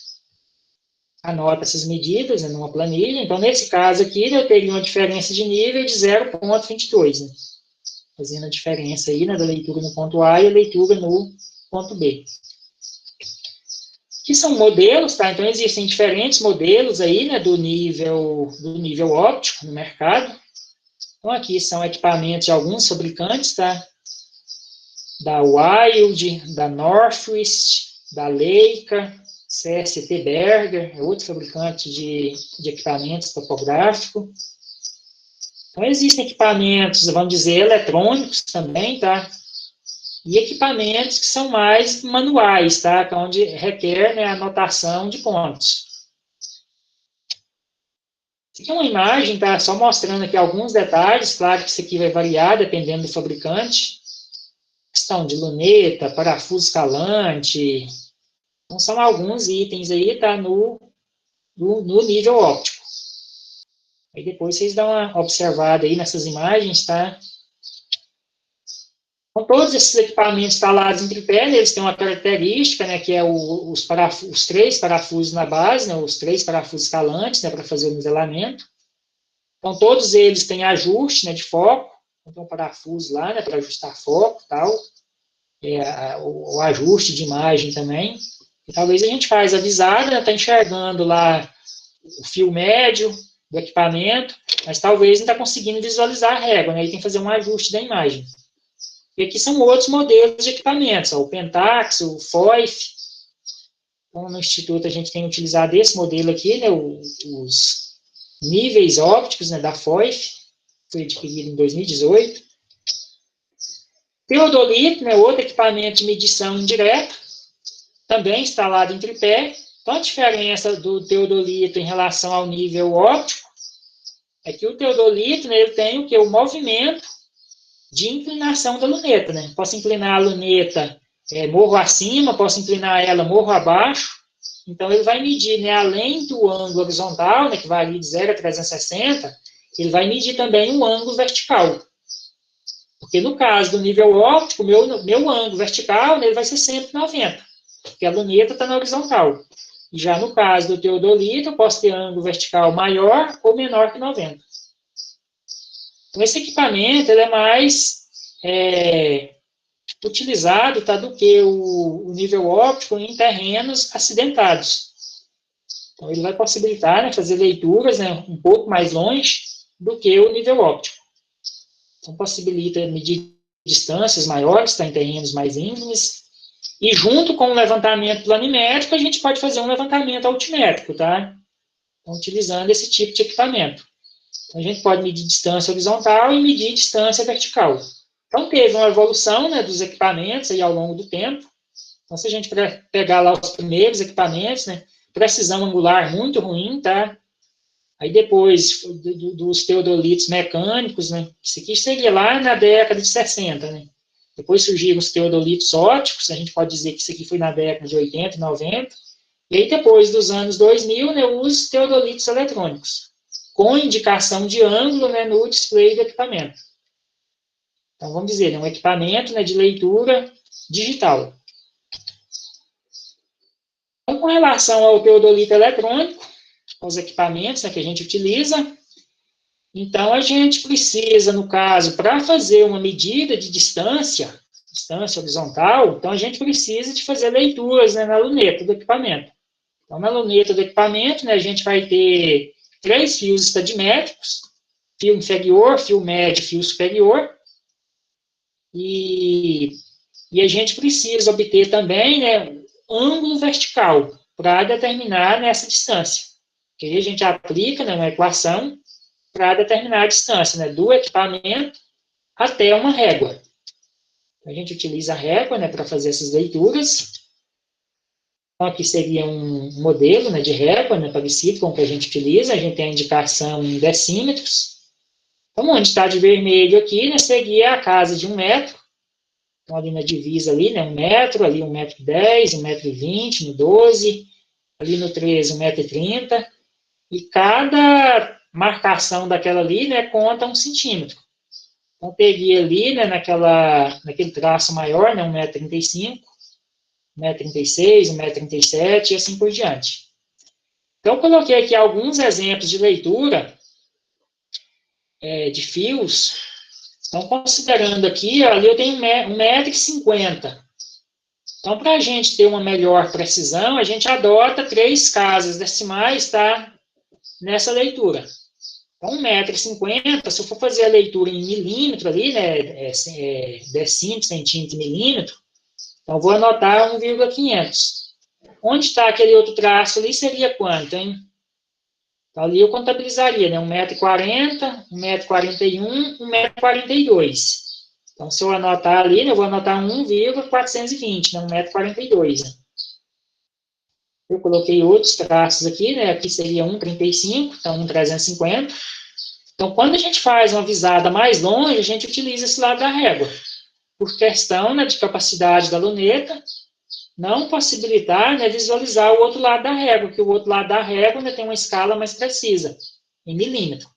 Anota essas medidas, né, numa planilha. Então, nesse caso aqui, eu teria uma diferença de nível de 0,22, né? Fazendo a diferença aí, né, da leitura no ponto A e a leitura no ponto B. Que são modelos, tá? Então, existem diferentes modelos aí, né, do nível óptico no mercado. Então, aqui são equipamentos de alguns fabricantes, tá? Da Wild, da Northwest, da Leica, CST Berger, é outro fabricante de equipamentos topográficos. Então, existem equipamentos, vamos dizer, eletrônicos também, tá? E equipamentos que são mais manuais, tá? Que é onde requer, né, a anotação de pontos. Isso aqui é uma imagem, tá? Só mostrando aqui alguns detalhes, claro que isso aqui vai variar dependendo do fabricante. Questão de luneta, parafuso escalante. Então, são alguns itens aí, tá? No nível óptico. Aí depois vocês dão uma observada aí nessas imagens, tá? Então, todos esses equipamentos instalados em tripé, eles têm uma característica, né, que é os 3 parafusos na base, né, os 3 parafusos escalantes, né, para fazer o nivelamento. Então, todos eles têm ajuste, né, de foco. Então, um parafuso lá, né, para ajustar foco e tal. O ajuste de imagem também. E talvez a gente faz a visada, está enxergando lá o fio médio do equipamento, mas talvez não está conseguindo visualizar a régua, né, e tem que fazer um ajuste da imagem. E aqui são outros modelos de equipamentos, ó, o Pentax, o FOIF. Então, no Instituto, a gente tem utilizado esse modelo aqui, né, os níveis ópticos, né, da FOIF, foi adquirido em 2018. Teodolito, né, outro equipamento de medição indireta, também instalado em tripé. Então, a diferença do teodolito em relação ao nível óptico é que o teodolito, né, ele tem o que? O movimento de inclinação da luneta, né? Posso inclinar a luneta morro acima, posso inclinar ela morro abaixo. Então, ele vai medir, né, além do ângulo horizontal, né, que varia de 0 a 360, ele vai medir também o ângulo vertical. Porque no caso do nível óptico, meu ângulo vertical, né, ele vai ser sempre 90, porque a luneta está na horizontal. E já no caso do teodolito, eu posso ter ângulo vertical maior ou menor que 90. Então, esse equipamento ele é mais utilizado, tá, do que o nível óptico em terrenos acidentados. Então, ele vai possibilitar, né, fazer leituras, né, um pouco mais longe do que o nível óptico. Então, possibilita medir distâncias maiores, tá, em terrenos mais íngremes. E junto com o levantamento planimétrico, a gente pode fazer um levantamento altimétrico, tá? Então, utilizando esse tipo de equipamento. Então, a gente pode medir distância horizontal e medir distância vertical. Então, teve uma evolução, né, dos equipamentos aí ao longo do tempo. Então, se a gente pegar lá os primeiros equipamentos, né, precisão angular muito ruim, tá? Aí depois dos teodolitos mecânicos, né, isso aqui seria lá na década de 60, né? Depois surgiram os teodolitos ópticos, a gente pode dizer que isso aqui foi na década de 80 e 90. E aí depois dos anos 2000, né, os teodolitos eletrônicos, com indicação de ângulo, né, no display do equipamento. Então, vamos dizer, é um equipamento, né, de leitura digital. Então, com relação ao teodolito eletrônico, os equipamentos, né, que a gente utiliza, então a gente precisa, no caso, para fazer uma medida de distância horizontal, então a gente precisa de fazer leituras, né, na luneta do equipamento. Então, na luneta do equipamento, né, a gente vai ter 3 fios estadimétricos, fio inferior, fio médio, fio superior, e a gente precisa obter também, né, ângulo vertical para determinar nessa distância. Que aí a gente aplica, né, uma equação para determinar a distância, né, do equipamento até uma régua. A gente utiliza a régua, né, para fazer essas leituras. Então, aqui seria um modelo, né, de régua, né, parecido com o que a gente utiliza. A gente tem a indicação em decímetros. Então, onde está de vermelho aqui, né, seria a casa de 1 metro. Então, ali na divisa, ali, né, 1 metro, ali 1,10 m, 1,20 m, no 12, ali no 13, 1,30 m. E cada marcação daquela ali, né, conta 1 centímetro. Então, peguei ali, né, naquele traço maior, né, 1,35 m, 1,36 m, 1,37 m e assim por diante. Então, coloquei aqui alguns exemplos de leitura de fios. Então, considerando aqui, ali eu tenho 1,50 m. Então, para a gente ter uma melhor precisão, a gente adota 3 casas decimais, tá, nessa leitura. Então, 1,50 m, se eu for fazer a leitura em milímetro ali, né, decímetro, centímetro, milímetro, então vou anotar 1,500. Onde está aquele outro traço ali, seria quanto, hein? Então, ali eu contabilizaria, né, 1,40 m, 1,41 m, 1,42 m. Então, se eu anotar ali, né, eu vou anotar 1,420, né, 1,42 m. Eu coloquei outros traços aqui, né, aqui seria 1,35, então 1,350. Então, quando a gente faz uma visada mais longe, a gente utiliza esse lado da régua, por questão, né, de capacidade da luneta, não possibilitar, né, visualizar o outro lado da régua, porque o outro lado da régua, né, tem uma escala mais precisa, em milímetro.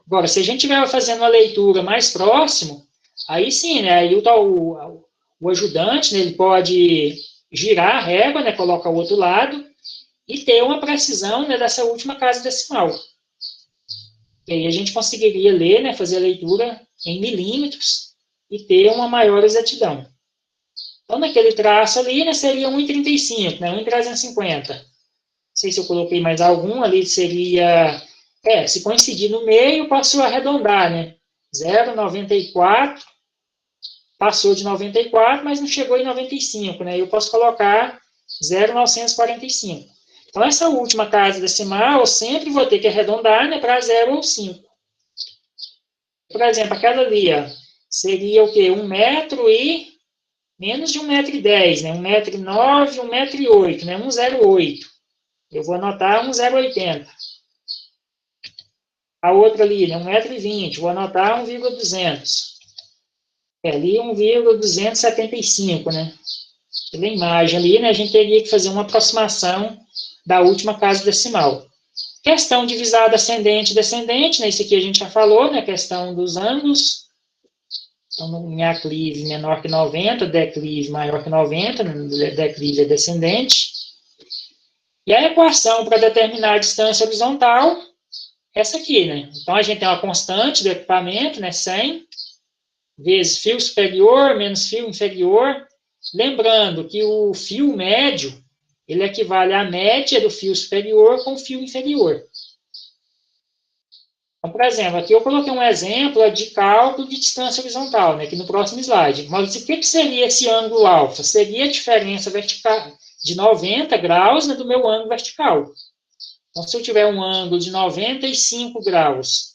Agora, se a gente estiver fazendo uma leitura mais próximo, aí sim, né, aí o ajudante, né, ele pode girar a régua, né, colocar o outro lado, e ter uma precisão, né, dessa última casa decimal. E aí a gente conseguiria ler, né, fazer a leitura em milímetros e ter uma maior exatidão. Então, naquele traço ali, né, seria 1,35, né, 1,350. Não sei se eu coloquei mais algum, ali seria... se coincidir no meio, posso arredondar, né? 0,94, passou de 94, mas não chegou em 95, né? Eu posso colocar 0,945. Então, essa última casa decimal, eu sempre vou ter que arredondar, né, para 0 ou 5. Por exemplo, aquela ali, ó, seria o quê? 1 metro e menos de 1,10 m, né? 1,09 m, 1,08 m, né? 1,08. Eu vou anotar 1,080. A outra ali, né? 1,20 m, vou anotar 1,200. Ali 1,275, né? Pela imagem ali, né? A gente teria que fazer uma aproximação da última casa decimal. Questão de visada ascendente e descendente, né? Isso aqui a gente já falou, né? Questão dos ângulos. Então, em aclive menor que 90, declive maior que 90, né? Declive é descendente. E a equação para determinar a distância horizontal, essa aqui, né? Então, a gente tem uma constante do equipamento, né? 100. vezes fio superior menos fio inferior. Lembrando que o fio médio, ele equivale à média do fio superior com o fio inferior. Então, por exemplo, aqui eu coloquei um exemplo de cálculo de distância horizontal, né, aqui no próximo slide. Mas o que seria esse ângulo alfa? Seria a diferença vertical de 90 graus, né, do meu ângulo vertical. Então, se eu tiver um ângulo de 95 graus,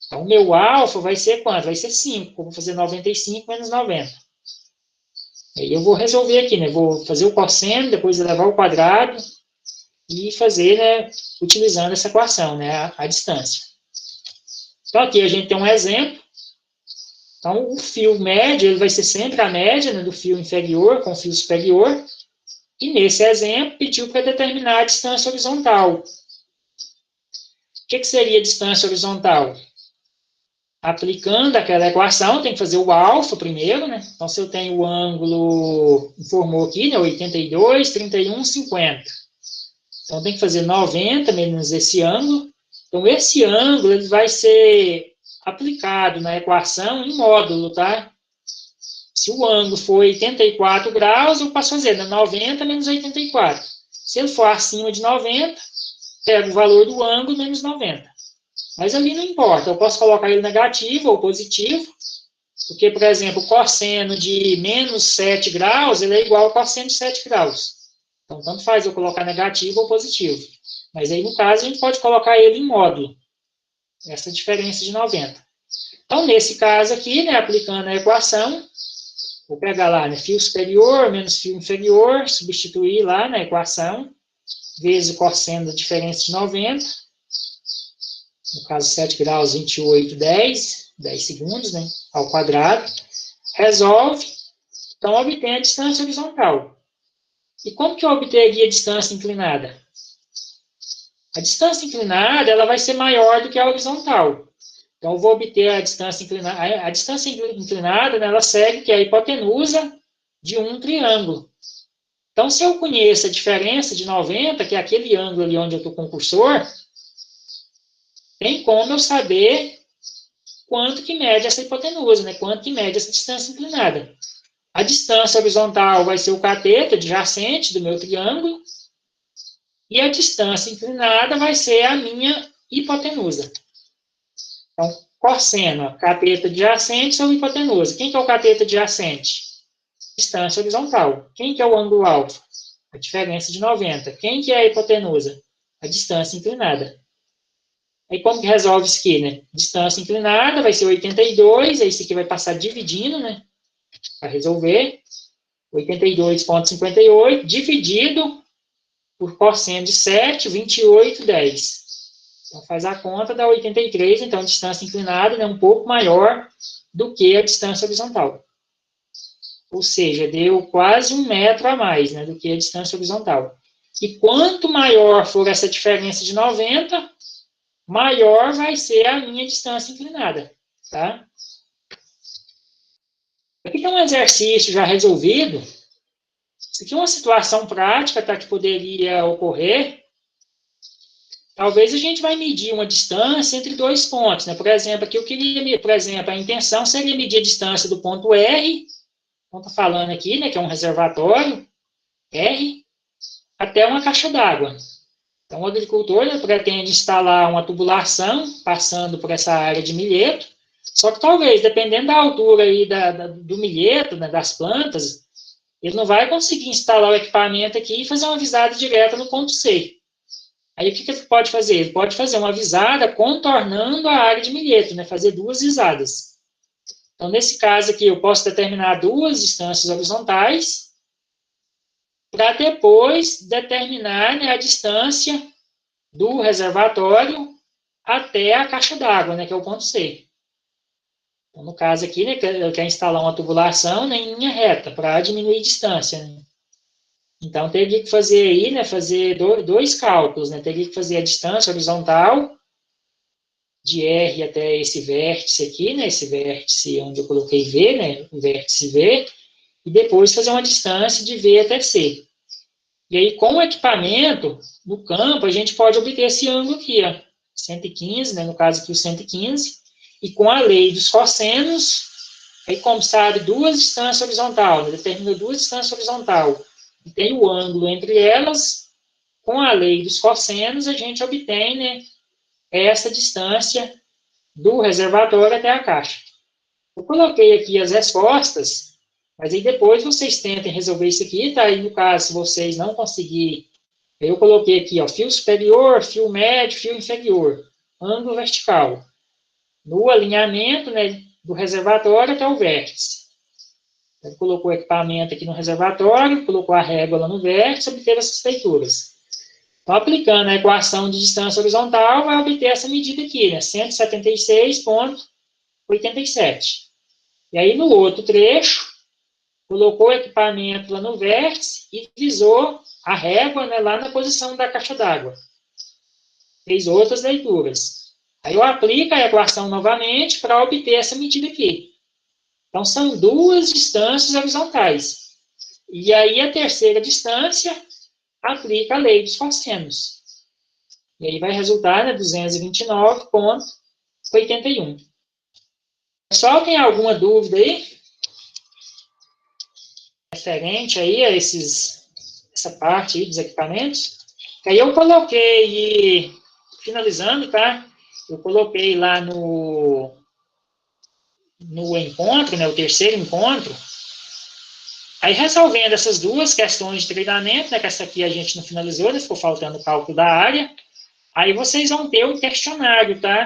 então o meu alfa vai ser quanto? Vai ser 5. Eu vou fazer 95 menos 90. Aí eu vou resolver aqui, né? Vou fazer o cosseno, depois elevar ao quadrado e fazer, né, utilizando essa equação, né, a distância. Então, aqui a gente tem um exemplo. Então, o fio médio, ele vai ser sempre a média, né, do fio inferior com o fio superior. E nesse exemplo, pediu para determinar a distância horizontal. O que seria a distância horizontal? Aplicando aquela equação, tem que fazer o alfa primeiro, né? Então, se eu tenho o ângulo, informou aqui, né, 82, 31, 50. Então, tem que fazer 90 menos esse ângulo. Então, esse ângulo ele vai ser aplicado na equação em módulo, tá? Se o ângulo for 84 graus, eu posso fazer 90 menos 84. Se ele for acima de 90, pego o valor do ângulo menos 90. Mas ali não importa, eu posso colocar ele negativo ou positivo, porque, por exemplo, o cosseno de menos 7 graus, ele é igual ao cosseno de 7 graus. Então, tanto faz eu colocar negativo ou positivo. Mas aí, no caso, a gente pode colocar ele em módulo. Essa diferença de 90. Então, nesse caso aqui, né, aplicando a equação, vou pegar lá, né, fio superior menos fio inferior, substituir lá na equação, vezes o cosseno da diferença de 90. No caso, 7 graus, 28, 10 segundos, né, ao quadrado. Resolve. Então, obtém a distância horizontal. E como que eu obteria a distância inclinada? A distância inclinada ela vai ser maior do que a horizontal. Então, eu vou obter a distância inclinada. A distância inclinada, né, ela segue que é a hipotenusa de um triângulo. Então, se eu conheço a diferença de 90, que é aquele ângulo ali onde eu estou com o cursor, tem como eu saber quanto que mede essa hipotenusa, né? Quanto que mede essa distância inclinada. A distância horizontal vai ser o cateto adjacente do meu triângulo, e a distância inclinada vai ser a minha hipotenusa. Então, cosseno, cateto adjacente sobre hipotenusa. Quem que é o cateto adjacente? Distância horizontal. Quem que é o ângulo alfa? A diferença de 90. Quem que é a hipotenusa? A distância inclinada. Aí como que resolve isso aqui, né? Distância inclinada vai ser 82, aí isso aqui vai passar dividindo, né? Para resolver. 82,58 dividido por cosseno de 7, 28, 10. Então, faz a conta, dá 83, então a distância inclinada é um pouco maior do que a distância horizontal. Ou seja, deu quase 1 metro a mais, né, do que a distância horizontal. E quanto maior for essa diferença de 90, maior vai ser a minha distância inclinada, tá? Aqui tem um exercício já resolvido. Isso aqui é uma situação prática, tá, que poderia ocorrer. Talvez a gente vai medir uma distância entre dois pontos, né? Por exemplo, aqui eu queria, por exemplo, a intenção seria medir a distância do ponto R, como está falando aqui, né, que é um reservatório, R, até uma caixa d'água. Então, o agricultor, né, pretende instalar uma tubulação passando por essa área de milheto, só que talvez, dependendo da altura aí do milheto, né, das plantas, ele não vai conseguir instalar o equipamento aqui e fazer uma visada direta no ponto C. Aí, o que ele pode fazer? Ele pode fazer uma visada contornando a área de milheto, né? Fazer duas visadas. Então, nesse caso aqui, eu posso determinar duas distâncias horizontais para depois determinar, né, a distância do reservatório até a caixa d'água, né, que é o ponto C. Então, no caso aqui, né, ele quer instalar uma tubulação, né, em linha reta para diminuir a distância, né? Então, teria que fazer aí, né, fazer dois cálculos, né? Teria que fazer a distância horizontal de R até esse vértice aqui, né? Esse vértice onde eu coloquei V, né? O vértice V. E depois fazer uma distância de V até C. E aí, com o equipamento, no campo, a gente pode obter esse ângulo aqui, ó. 115, né? No caso aqui, o 115. E com a lei dos cossenos, Aí, como sabe, duas distâncias horizontais, determina duas distâncias horizontais, e tem o ângulo entre elas, com a lei dos cossenos, a gente obtém, né, essa distância do reservatório até a caixa. Eu coloquei aqui as respostas, mas aí depois vocês tentem resolver isso aqui, tá? E no caso, se vocês não conseguirem, eu coloquei aqui, ó, fio superior, fio médio, fio inferior, ângulo vertical. No alinhamento, né, do reservatório até o vértice. Ele colocou o equipamento aqui no reservatório, colocou a régua lá no vértice, obteve essas leituras. Então, aplicando a equação de distância horizontal, vai obter essa medida aqui, né, 176,87. E aí, no outro trecho, colocou o equipamento lá no vértice e visou a régua, né, lá na posição da caixa d'água. Fez outras leituras. Aí eu aplico a equação novamente para obter essa medida aqui. Então, são duas distâncias horizontais. E aí, a terceira distância aplica a lei dos cossenos. E aí vai resultar, né, 229,81. Pessoal, tem alguma dúvida aí? Referente aí a essa parte aí dos equipamentos? Aí eu coloquei, finalizando, tá? Eu coloquei lá no encontro, né, o terceiro encontro, aí resolvendo essas duas questões de treinamento, né, que essa aqui a gente não finalizou, né, ficou faltando o cálculo da área, aí vocês vão ter um questionário, tá?